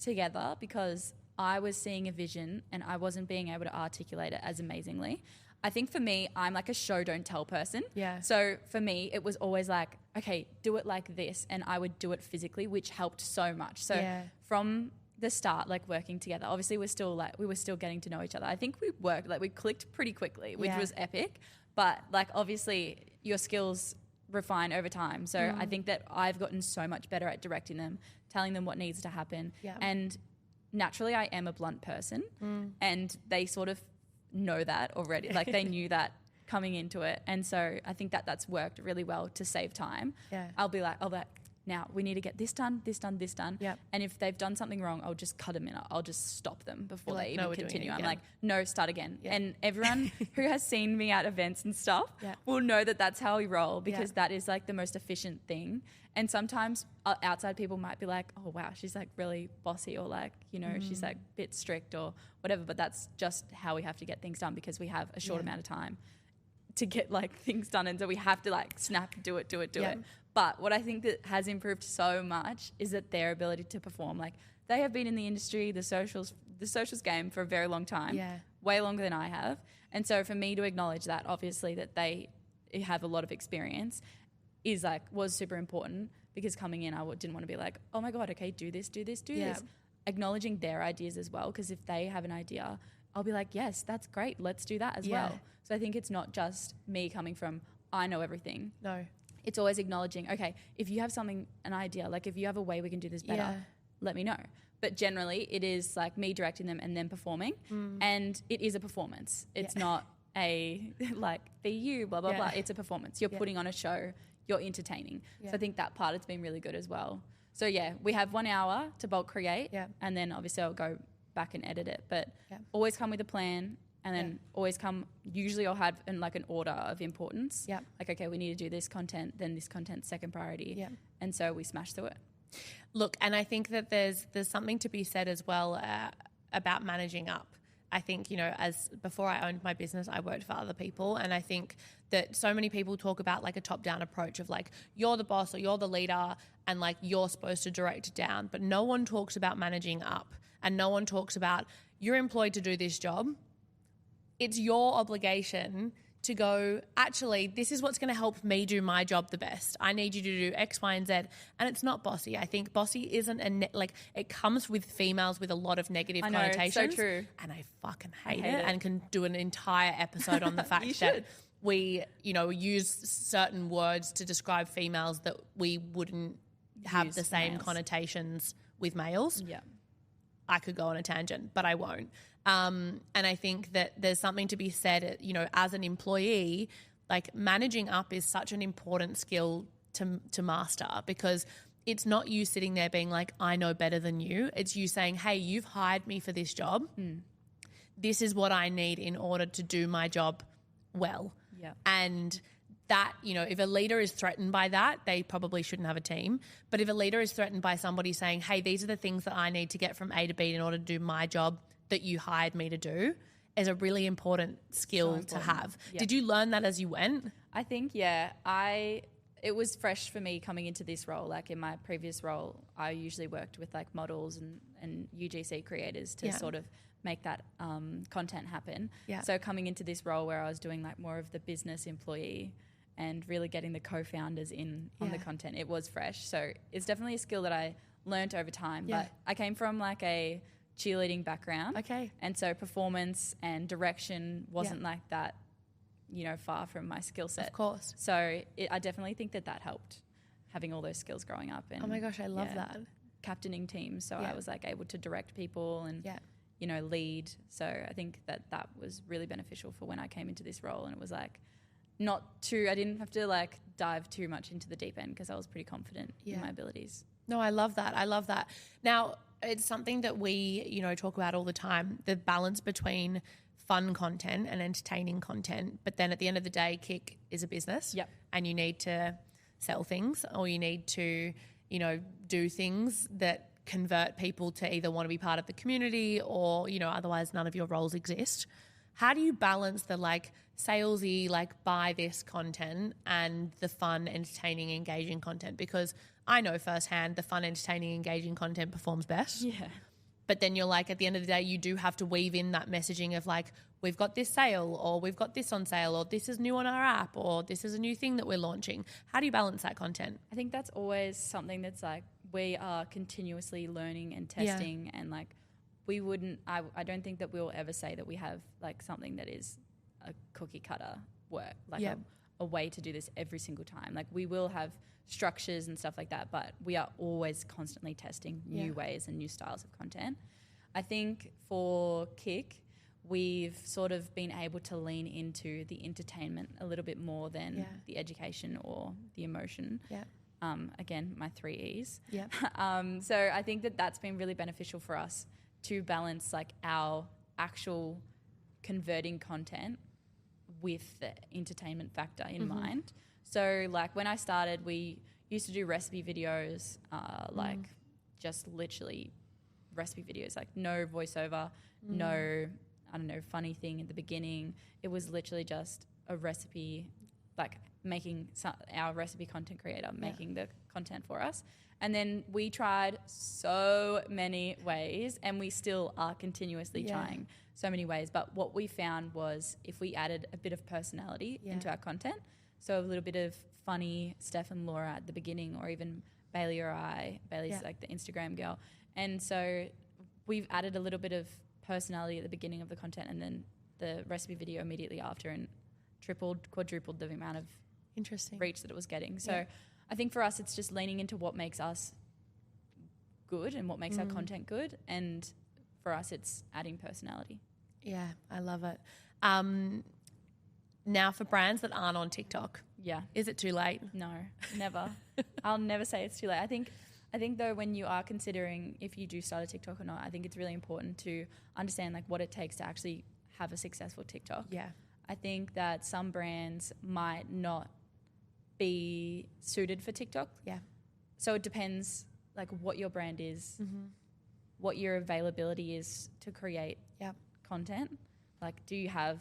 together because I was seeing a vision and I wasn't being able to articulate it as amazingly. I think for me, I'm like a show, don't tell person.
Yeah.
So for me, it was always like, okay, do it like this. And I would do it physically, which helped so much. So from the start, like working together, obviously we were still getting to know each other. I think we clicked pretty quickly, which was epic. But like, obviously your skills refine over time. So I think that I've gotten so much better at directing them, telling them what needs to happen. Yeah. And naturally I am a blunt person and they sort of know that already. Like they knew that coming into it. And so I think that that's worked really well to save time. Yeah. I'll be like, now we need to get this done, this done, this done. Yep. And if they've done something wrong, I'll just cut them in. I'll just stop them before they even continue. I'm like, no, start again. Yeah. And everyone who has seen me at events and stuff will know that that's how we roll, because that is like the most efficient thing. And sometimes outside people might be like, oh, wow, she's like really bossy, or like, you know, she's like a bit strict or whatever. But that's just how we have to get things done, because we have a short amount of time to get like things done. And so we have to like snap, do it. But what I think that has improved so much is that their ability to perform. Like they have been in the industry, the socials game for a very long time, way longer than I have. And so for me to acknowledge that, obviously, that they have a lot of experience was super important, because coming in, I didn't want to be like, oh my God, okay, do this. Acknowledging their ideas as well, because if they have an idea, I'll be like, yes, that's great. Let's do that as well. So I think it's not just me coming from, I know everything. No. It's always acknowledging, okay, if you have an idea, like if you have a way we can do this better, let me know. But generally it is like me directing them and then performing. And it is a performance. It's not a like, be you, blah, blah, blah. It's a performance. You're putting on a show, you're entertaining. So I think that part has been really good as well. So yeah, we have 1 hour to bulk create and then obviously I'll go back and edit it. But always come with a plan. And then usually I'll have in like an order of importance. Yeah. Like, okay, we need to do this content, then this content's second priority. Yeah. And so we smash through it.
Look, and I think that there's something to be said as well about managing up. I think, you know, as before I owned my business, I worked for other people. And I think that so many people talk about like a top-down approach of like, you're the boss or you're the leader and like you're supposed to direct down. But no one talks about managing up, and no one talks about you're employed to do this job. It's your obligation to go, actually, this is what's going to help me do my job the best. I need you to do X, Y, and Z. And it's not bossy. I think bossy isn't it comes with females with a lot of negative connotations. It's so true. And I fucking hate it and can do an entire episode on the fact that we, you know, use certain words to describe females that we wouldn't have the same connotations with males. Yeah. I could go on a tangent, but I won't. And I think that there's something to be said, you know, as an employee, like managing up is such an important skill to master, because it's not you sitting there being like, I know better than you. It's you saying, hey, you've hired me for this job. This is what I need in order to do my job well. Yeah. And that, you know, if a leader is threatened by that, they probably shouldn't have a team. But if a leader is threatened by somebody saying, hey, these are the things that I need to get from A to B in order to do my job that you hired me to do, is a really important skill to have. Yeah. Did you learn that as you went?
I think, it was fresh for me coming into this role. Like in my previous role, I usually worked with like models and UGC creators to sort of make that content happen. Yeah. So coming into this role where I was doing like more of the business employee and really getting the co-founders in on the content, it was fresh. So it's definitely a skill that I learned over time. Yeah. But I came from like a cheerleading background. Okay. And so performance and direction wasn't like that, you know, far from my skill set.
Of course.
So I definitely think that helped, having all those skills growing up. And
oh my gosh, I love that.
Captaining teams. So I was like able to direct people and, you know, lead. So I think that was really beneficial for when I came into this role. And it was like I didn't have to like dive too much into the deep end, because I was pretty confident in my abilities.
No, I love that. Now, it's something that we, you know, talk about all the time, the balance between fun content and entertaining content. But then at the end of the day, Kik is a business. Yep. And you need to sell things, or you need to, you know, do things that convert people to either want to be part of the community or, you know, otherwise none of your roles exist. How do you balance the like salesy, like buy this content and the fun, entertaining, engaging content? Because I know firsthand the fun, entertaining, engaging content performs best.
Yeah.
But then you're like, at the end of the day, you do have to weave in that messaging of like, we've got this sale, or we've got this on sale, or this is new on our app, or this is a new thing that we're launching. How do you balance that content?
I think that's always something that's like we are continuously learning and testing, and like we wouldn't, I don't think that we'll ever say that we have like something that is a cookie cutter work, like a way to do this every single time. Like we will have structures and stuff like that, but we are always constantly testing new ways and new styles of content. I think for Kick, we've sort of been able to lean into the entertainment a little bit more than the education or the emotion. Yeah. Again, my 3 E's. Yeah. So I think that that's been really beneficial for us to balance like our actual converting content with the entertainment factor in mind. So like when I started, we used to do recipe videos, like just literally recipe videos, like no voiceover, no, I don't know, funny thing at the beginning. It was literally just a recipe, like making our recipe content creator making the content for us. And then we tried so many ways, and we still are continuously trying so many ways. But what we found was if we added a bit of personality into our content, so a little bit of funny Steph and Laura at the beginning, or even Bailey or I. Bailey's like the Instagram girl. And so we've added a little bit of personality at the beginning of the content, and then the recipe video immediately after, and quadrupled the amount of reach that it was getting. So I think for us, it's just leaning into what makes us good and what makes our content good. And for us, it's adding personality.
Yeah, I love it. Now for brands that aren't on TikTok.
Yeah.
Is it too late?
No, never. I'll never say it's too late. I think though, when you are considering if you do start a TikTok or not, I think it's really important to understand like what it takes to actually have a successful TikTok. Yeah. I think that some brands might not be suited for TikTok. Yeah. So it depends like what your brand is, what your availability is to create content. Like, do you have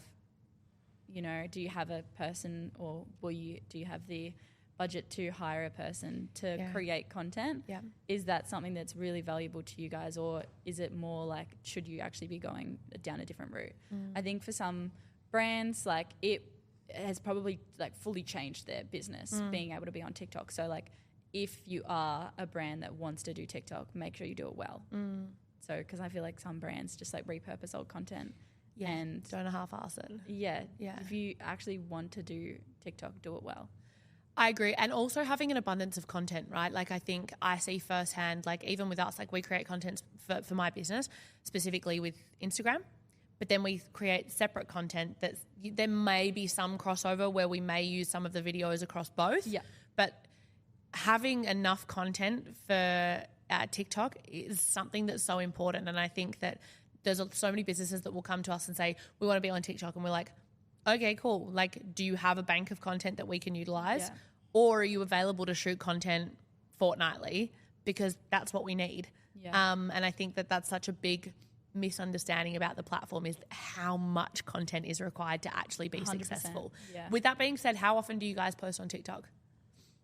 a person, or do you have the budget to hire a person to create content? Yeah. Is that something that's really valuable to you guys, or is it more like, should you actually be going down a different route? I think for some brands, like it has probably like fully changed their business being able to be on TikTok. So like if you are a brand that wants to do TikTok, make sure you do it well. So because I feel like some brands just like repurpose old content and
don't half-ass it.
Yeah. If you actually want to do TikTok, do it well.
I agree. And also having an abundance of content, right? Like I think I see firsthand, like even with us, like we create content for my business, specifically with Instagram, but then we create separate content that there may be some crossover where we may use some of the videos across both. Yeah. But having enough content for TikTok is something that's so important. And I think that there's so many businesses that will come to us and say, we want to be on TikTok. And we're like, okay, cool. Like, do you have a bank of content that we can utilize? Yeah. Or are you available to shoot content fortnightly? Because that's what we need. Yeah. And I think that that's such a big misunderstanding about the platform, is how much content is required to actually be 100%. Successful. Yeah. With that being said, how often do you guys post on TikTok?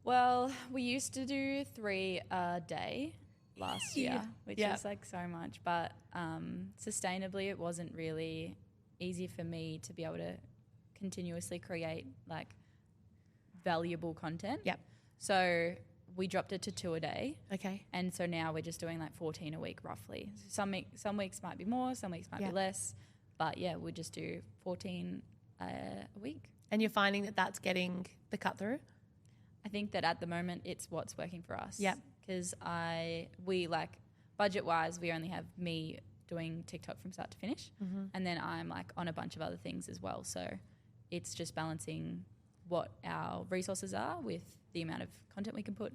Well, we used to do 3 a day last year, which is like so much. But sustainably, it wasn't really easy for me to be able to continuously create like valuable content. Yep. So we dropped it to 2 a day. Okay. And so now we're just doing like 14 a week roughly. Some weeks might be more, some weeks might be less. But yeah, we'll just do 14 a week.
And you're finding that that's getting the cut through?
I think that at the moment it's what's working for us. Yeah. Because we like budget wise, we only have me doing TikTok from start to finish. And then I'm like on a bunch of other things as well. So it's just balancing what our resources are with the amount of content we can put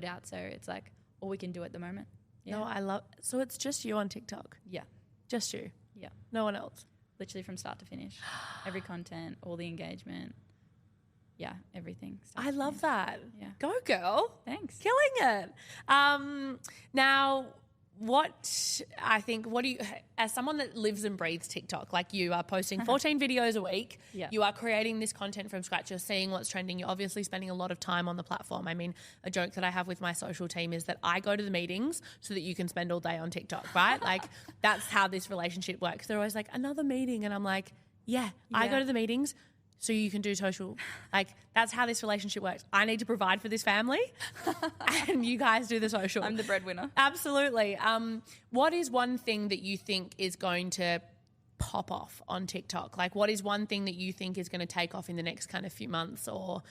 out. So it's like all we can do at the moment.
Yeah. No, so it's just you on TikTok?
Yeah.
Just you?
Yeah.
No one else?
Literally from start to finish. Every content, all the engagement. yeah, everything.
I love that.
Yeah.
Go girl.
Thanks.
Killing it. Now, what do you, as someone that lives and breathes TikTok, like you are posting 14 videos a week,
Yeah.
you are creating this content from scratch, you're seeing what's trending, you're obviously spending a lot of time on the platform. I mean, a joke that I have with my social team is that I go to the meetings so that you can spend all day on TikTok, right? Like that's how this relationship works. They're always like, another meeting. And I'm like, yeah. I go to the meetings so you can do social. Like that's how this relationship works. I need to provide for this family and you guys do the social.
I'm the breadwinner.
Absolutely. What is one thing that you think is going to pop off on TikTok? Like what is one thing that you think is going to take off in the next kind of few months or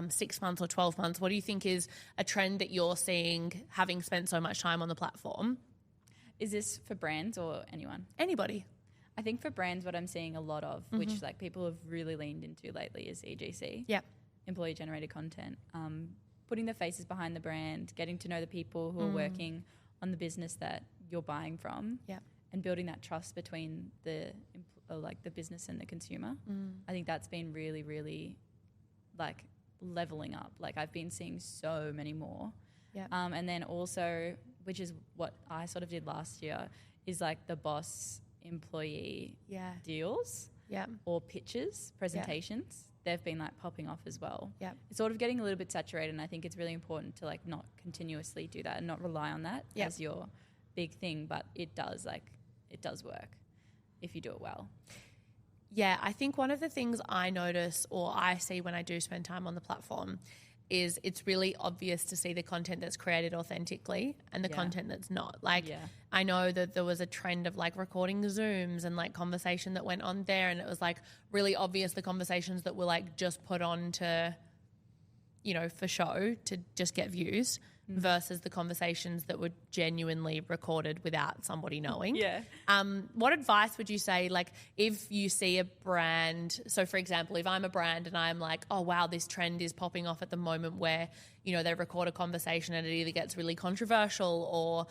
6 months or 12 months? What do you think is a trend that you're seeing having spent so much time on the platform?
Is this for brands or anyone?
Anybody.
I think for brands, what I'm seeing a lot of, which like people have really leaned into lately, is EGC.
Yeah.
Employee generated content. Putting the faces behind the brand, getting to know the people who are working on the business that you're buying from.
Yeah.
And building that trust between the business and the consumer. I think that's been really, really like leveling up. Like I've been seeing so many more.
Yeah.
And then also, which is what I sort of did last year, is like the boss employee deals or pitches, presentations. They've been like popping off as well.
Yeah.
It's sort of getting a little bit saturated, and I think it's really important to like not continuously do that and not rely on that as your big thing, but it does work if you do it well.
Yeah, I think one of the things I notice or I see when I do spend time on the platform is it's really obvious to see the content that's created authentically and the content that's not. Like I know that there was a trend of like recording Zooms and like conversation that went on there, and it was like really obvious the conversations that were like just put on to, you know, for show to just get views versus the conversations that were genuinely recorded without somebody knowing. What advice would you say, like if you see a brand, so for example, if I'm a brand and I'm like, oh wow, this trend is popping off at the moment where, you know, they record a conversation and it either gets really controversial or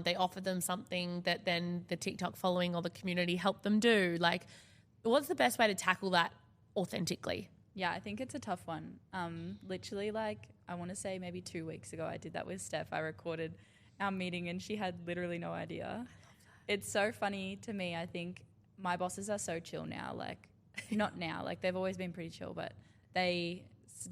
they offer them something that then the TikTok following or the community help them do, like what's the best way to tackle that authentically?
Yeah, I think it's a tough one. Literally, like, I want to say maybe 2 weeks ago, I did that with Steph. I recorded our meeting and she had literally no idea. I love that. It's so funny to me. I think my bosses are so chill now. Like, not now. Like, they've always been pretty chill, but they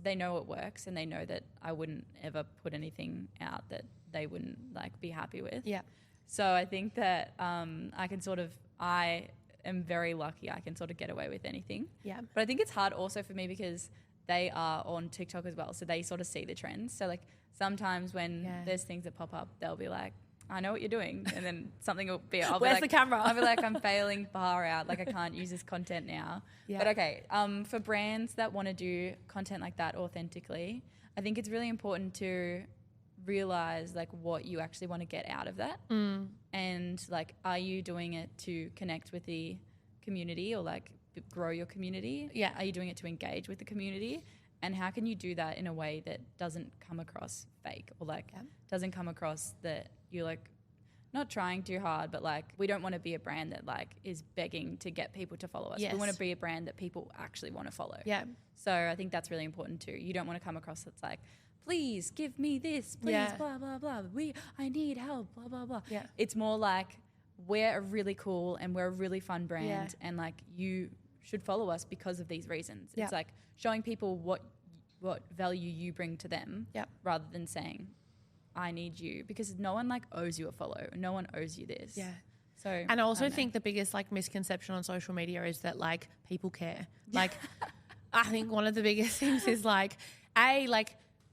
know it works and they know that I wouldn't ever put anything out that they wouldn't, like, be happy with.
Yeah.
So I think that I am very lucky I can sort of get away with anything. Yeah. But I think it's hard also for me because they are on TikTok as well. So they sort of see the trends. So like sometimes when there's things that pop up, they'll be like, I know what you're doing. And then something will be,
Where's the camera?
I'll be like, I'm failing far out. Like I can't use this content now. Yeah. But okay, for brands that want to do content like that authentically, I think it's really important to realize like what you actually want to get out of that. And like, are you doing it to connect with the community or like grow your community? Yeah. Are you doing it to engage with the community? And how can you do that in a way that doesn't come across fake or like doesn't come across that you're like not trying too hard, but like we don't want to be a brand that like is begging to get people to follow us. Yes. We want to be a brand that people actually want to follow. Yeah. So I think that's really important too. You don't want to come across that's like, please give me this, please, blah, blah, blah. I need help, blah, blah, blah. Yeah. It's more like we're a really cool and we're a really fun brand and like you should follow us because of these reasons. It's like showing people what value you bring to them rather than saying, I need you, because no one like owes you a follow. No one owes you this. Yeah. So,
and I also think the biggest like misconception on social media is that like people care. Like I think one of the biggest things is like,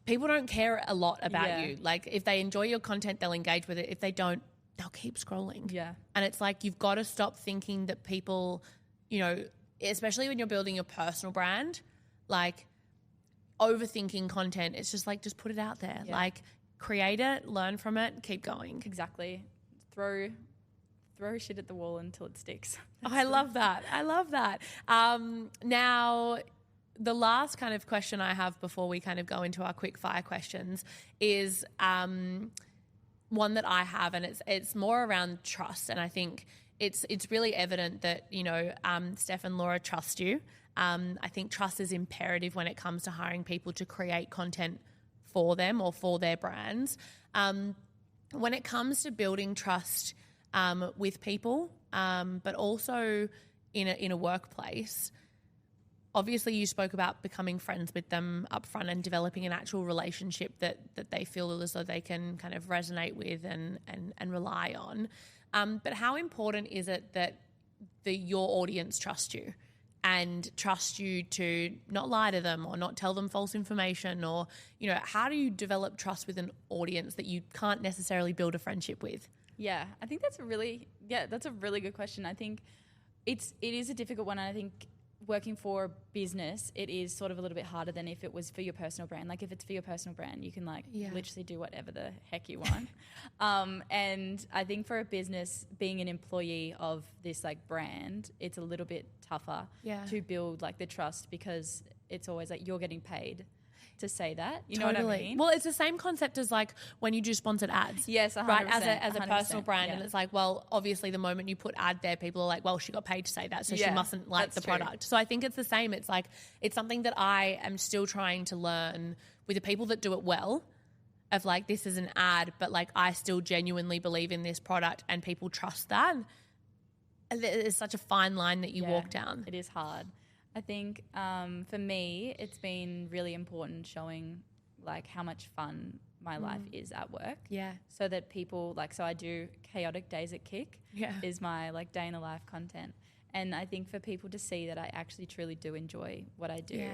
people don't care a lot about you. Like if they enjoy your content, they'll engage with it. If they don't, they'll keep scrolling. Yeah. And it's like you've got to stop thinking that people, you know, especially when you're building your personal brand, like overthinking content. It's just like, just put it out there. Yeah. Like create it, learn from it, keep going.
Exactly. Throw shit at the wall until it sticks.
I love that. I love that. Now, the last kind of question I have before we kind of go into our quick fire questions is one that I have, and it's more around trust. And I think it's really evident that, you know, Steph and Laura trust you. I think trust is imperative when it comes to hiring people to create content for them or for their brands. When it comes to building trust with people, but also in a workplace, obviously you spoke about becoming friends with them up front and developing an actual relationship that they feel as though they can kind of resonate with and rely on. But how important is it that your audience trust you and trust you to not lie to them or not tell them false information? Or, you know, how do you develop trust with an audience that you can't necessarily build a friendship with?
Yeah, I think that's a really good question. I think it is a difficult one. And I think working for a business, it is sort of a little bit harder than if it was for your personal brand. Like if it's for your personal brand, you can literally do whatever the heck you want. And I think for a business, being an employee of this like brand, it's a little bit tougher to build like the trust, because it's always like you're getting paid to say that. You know what I mean?
Well, it's the same concept as like when you do sponsored ads.
Yes, 100%,
right, as a personal brand.
Yeah.
And it's like, well, obviously the moment you put ad there, people are like, well, she got paid to say that, so she mustn't like the product. So I think it's the same. It's like, it's something that I am still trying to learn with the people that do it well, of like, this is an ad, but like I still genuinely believe in this product and people trust that. It's such a fine line that you walk down.
It is hard. I think for me, it's been really important showing like how much fun my life is at work.
Yeah.
So that people so I do chaotic days at Kick is my like day in the life content. And I think for people to see that I actually truly do enjoy what I do,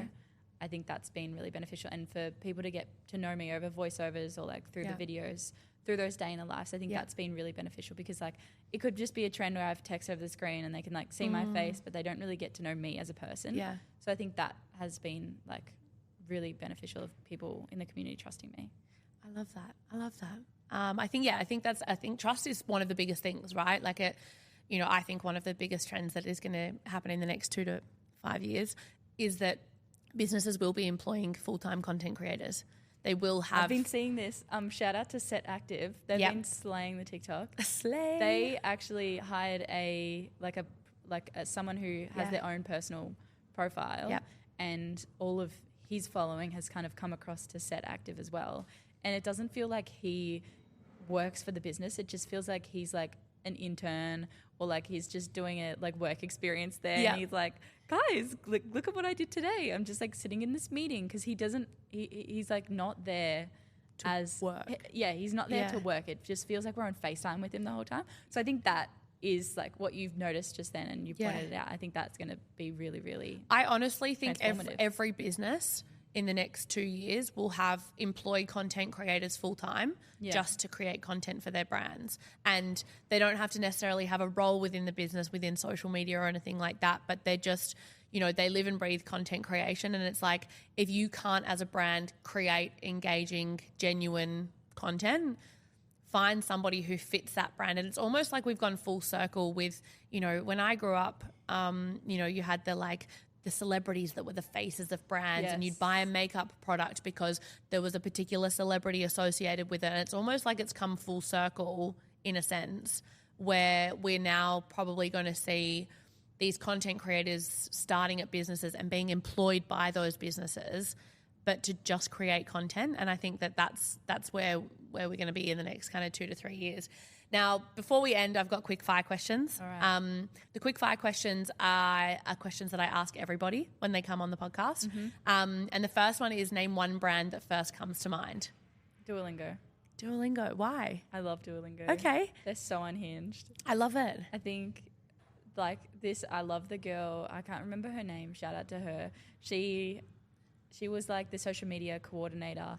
I think that's been really beneficial. And for people to get to know me over voiceovers or like through the videos, through those day in the lives, I think that's been really beneficial, because like it could just be a trend where I have text over the screen and they can like see my face, but they don't really get to know me as a person. Yeah. So I think that has been like really beneficial of people in the community trusting me.
I love that. I think trust is one of the biggest things, right? Like I think one of the biggest trends that is going to happen in the next 2 to 5 years is that businesses will be employing full-time content creators. They will have.
I've been seeing this. Shout out to Set Active. They've been slaying the TikTok.
Slay.
They actually hired someone who has their own personal profile, and all of his following has kind of come across to Set Active as well. And it doesn't feel like he works for the business. It just feels like he's like an intern, or like he's just doing a like work experience there. And he's like, guys, look at what I did today. I'm just like sitting in this meeting, because he's like not there to work. He's not there to work. It just feels like we're on FaceTime with him the whole time. So I think that is like what you've noticed just then, and you pointed it out. I think that's going to be really, really
I honestly think every business in the next 2 years will have employed content creators full-time just to create content for their brands. And they don't have to necessarily have a role within the business, within social media or anything like that, but they're just, they live and breathe content creation. And it's like, if you can't as a brand create engaging, genuine content, find somebody who fits that brand. And it's almost like we've gone full circle with, when I grew up, you had the celebrities that were the faces of brands, and you'd buy a makeup product because there was a particular celebrity associated with it. And it's almost like it's come full circle in a sense, where we're now probably going to see these content creators starting at businesses and being employed by those businesses, but to just create content. And I think that's where we're going to be in the next kind of 2 to 3 years. Now, before we end, I've got quick fire questions.
All right.
The quick fire questions are questions that I ask everybody when they come on the podcast. And the first one is, name one brand that first comes to mind.
Duolingo.
Duolingo. Why?
I love Duolingo.
Okay.
They're so unhinged.
I love it.
I think I love the girl. I can't remember her name. Shout out to her. She was like the social media coordinator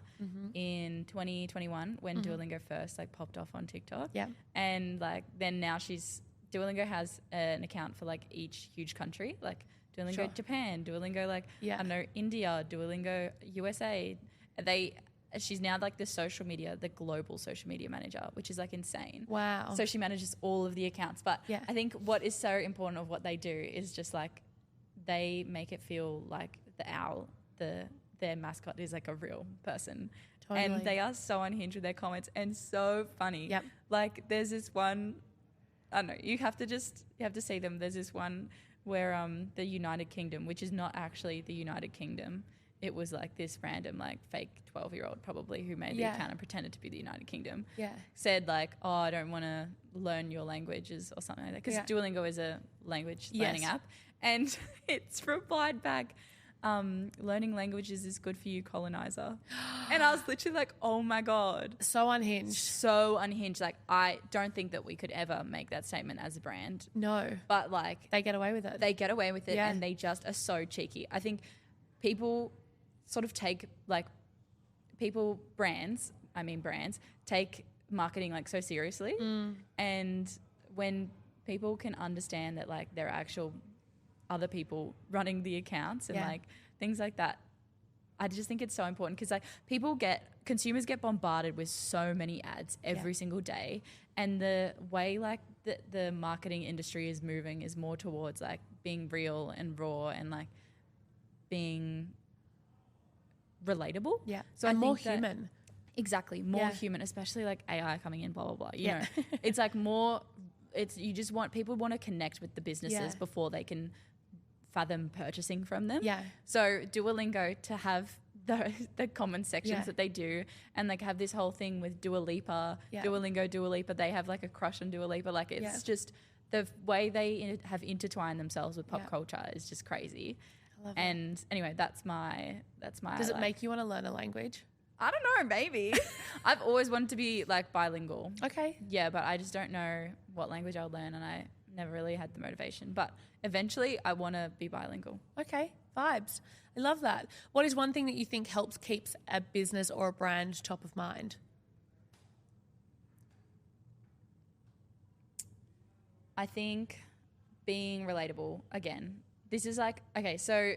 in 2021 when Duolingo first like popped off on TikTok. Yeah. And then now Duolingo has an account for like each huge country, like Duolingo Japan, Duolingo I don't know, India, Duolingo USA. She's now like the global social media manager, which is like insane. Wow. So she manages all of the accounts. But I think what is so important of what they do is just like they make it feel like the owl, their mascot is like a real person. Totally. And they are so unhinged with their comments and so funny. Yep. Like there's this one, I don't know, you have to see them. There's this one where the United Kingdom, which is not actually the United Kingdom, it was like this random like fake 12-year-old probably who made the account and pretended to be the United Kingdom. Yeah. Said like, oh, I don't want to learn your languages or something like that. Because Duolingo is a language learning app. And it's replied back, learning languages is good for you, colonizer. And I was literally like, oh my God.
So unhinged.
So unhinged. Like, I don't think that we could ever make that statement as a brand.
No.
But like.
They get away with it.
They get away with it and they just are so cheeky. I think people sort of take like brands take marketing like so seriously. And when people can understand that like there are actual other people running the accounts and like things like that, I just think it's so important because like consumers get bombarded with so many ads every single day, and the way like the marketing industry is moving is more towards like being real and raw and like being relatable.
Yeah.
So
and
I
more
think
human.
Exactly. More human, especially like AI coming in, blah, blah, blah. You know, it's like more, people want to connect with the businesses before they can fathom purchasing from them. Yeah. So Duolingo to have the common sections that they do and like have this whole thing with Dua Lipa, Duolingo, Dua Lipa, they have like a crush on Dua Lipa. Like it's just the way they have intertwined themselves with pop culture is just crazy. And anyway, that's my.
Does it make you want to learn a language?
I don't know, maybe. I've always wanted to be like bilingual.
Okay.
Yeah, but I just don't know what language I'll learn, and I never really had the motivation. But eventually, I want to be bilingual.
Okay, vibes. I love that. What is one thing that you think keeps a business or a brand top of mind?
I think being relatable again. This is like, okay, so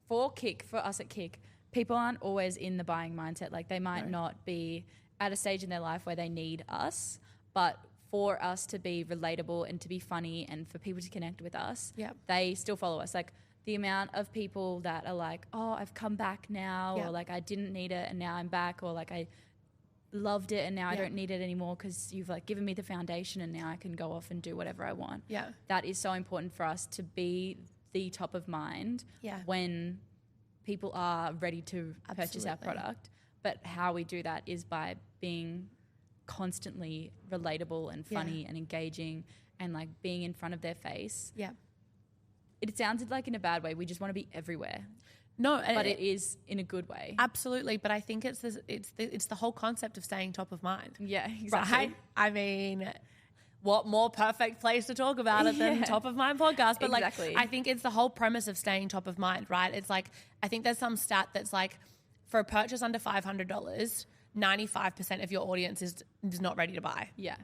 for us at Kick, people aren't always in the buying mindset. Like they might not be at a stage in their life where they need us, but for us to be relatable and to be funny and for people to connect with us, they still follow us. Like the amount of people that are like, oh, I've come back now, or like I didn't need it and now I'm back, or like I loved it and now I don't need it anymore because you've like given me the foundation and now I can go off and do whatever I want. Yeah. That is so important for us to be the top of mind when people are ready to purchase our product. But how we do that is by being constantly relatable and funny and engaging and like being in front of their face. Yeah. It sounded like in a bad way. We just want to be everywhere. No, but it is in a good way.
Absolutely, but I think it's the whole concept of staying top of mind.
Yeah, exactly.
Right? I mean, what more perfect place to talk about it than Top of Mind podcast? But exactly. Like, I think it's the whole premise of staying top of mind, right? It's like, I think there's some stat that's like, for a purchase under $500, 95% of your audience is not ready to buy. Yeah.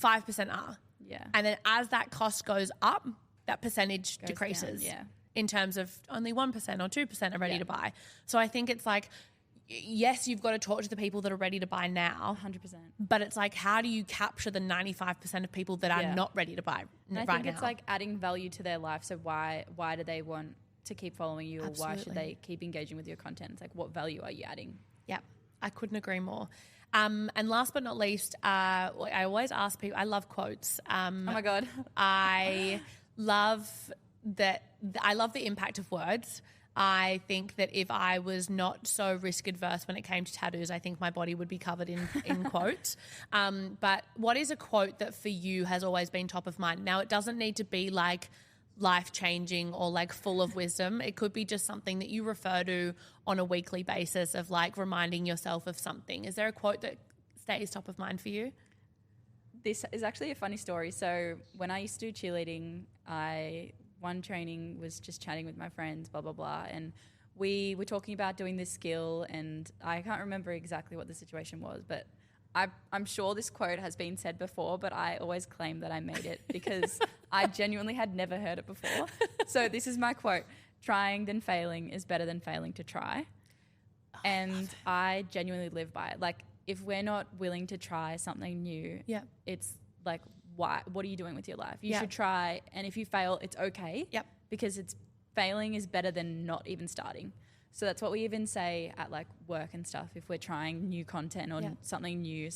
5% are. Yeah. And then as that cost goes up, that percentage decreases. Down, in terms of only 1% or 2% are ready to buy. So I think it's like, yes, you've got to talk to the people that are ready to buy now. 100%. But it's like, how do you capture the 95% of people that are not ready to buy
and
right
I think
now?
It's like adding value to their life. So why do they want to keep following you, or why should they keep engaging with your content? It's like, what value are you adding?
Yeah, I couldn't agree more. And last but not least, I always ask people, I love quotes.
Oh my God.
I love the impact of words. I think that if I was not so risk adverse when it came to tattoos, I think my body would be covered in quotes. But what is a quote that for you has always been top of mind? Now, it doesn't need to be like life-changing or like full of wisdom. It could be just something that you refer to on a weekly basis of like reminding yourself of something. Is there a quote that stays top of mind for you?
This is actually a funny story. So when I used to do cheerleading, one training was just chatting with my friends, blah, blah, blah. And we were talking about doing this skill, and I can't remember exactly what the situation was, but I'm sure this quote has been said before, but I always claim that I made it because I genuinely had never heard it before. So this is my quote: trying then failing is better than failing to try. And I genuinely live by it. Like, if we're not willing to try something new, it's like, why? What are you doing with your life? You should try, and if you fail, it's okay. Yep. Because failing is better than not even starting. So that's what we even say at like work and stuff. If we're trying new content or something new,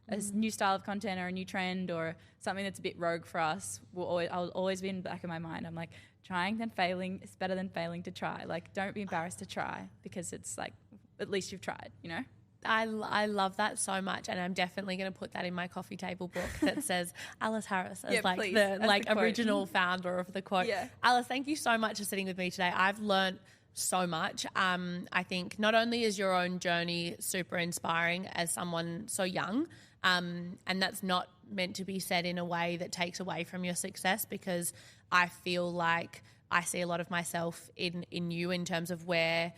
a new style of content or a new trend or something that's a bit rogue for us, I'll always be in the back of my mind. I'm like, trying than failing is better than failing to try. Like, don't be embarrassed to try, because it's like, at least you've tried, you know?
I love that so much, and I'm definitely going to put that in my coffee table book that says Alice Harris as
please,
the
as the quote.
original founder of the quote.
Yeah.
Alice, thank you so much for sitting with me today. I've learned so much. I think not only is your own journey super inspiring as someone so young, and that's not meant to be said in a way that takes away from your success, because I feel like I see a lot of myself in you in terms of where,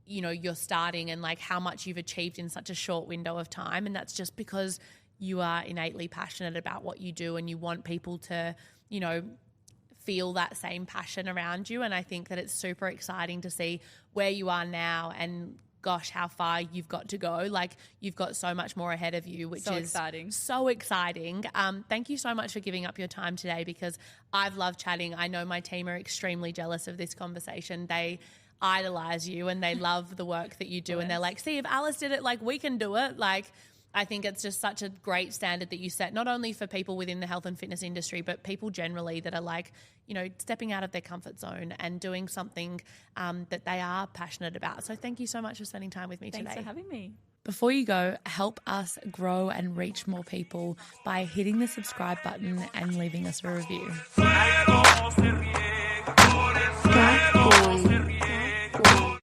you know, you're starting and like how much you've achieved in such a short window of time. And that's just because you are innately passionate about what you do, and you want people to, you know, feel that same passion around you. And I think that it's super exciting to see where you are now, and gosh, how far you've got to go. Like, you've got so much more ahead of you, which
So
is
exciting.
so exciting. Thank you so much for giving up your time today, because I've loved chatting. I know my team are extremely jealous of this conversation. They idolize you and they love the work that you do. And they're like, see, if Alice did it, like, we can do it. Like, I think it's just such a great standard that you set, not only for people within the health and fitness industry, but people generally that are like, you know, stepping out of their comfort zone and doing something that they are passionate about. So thank you so much for spending time with me today.
Thanks for having me.
Before you go, help us grow and reach more people by hitting the subscribe button and leaving us a review.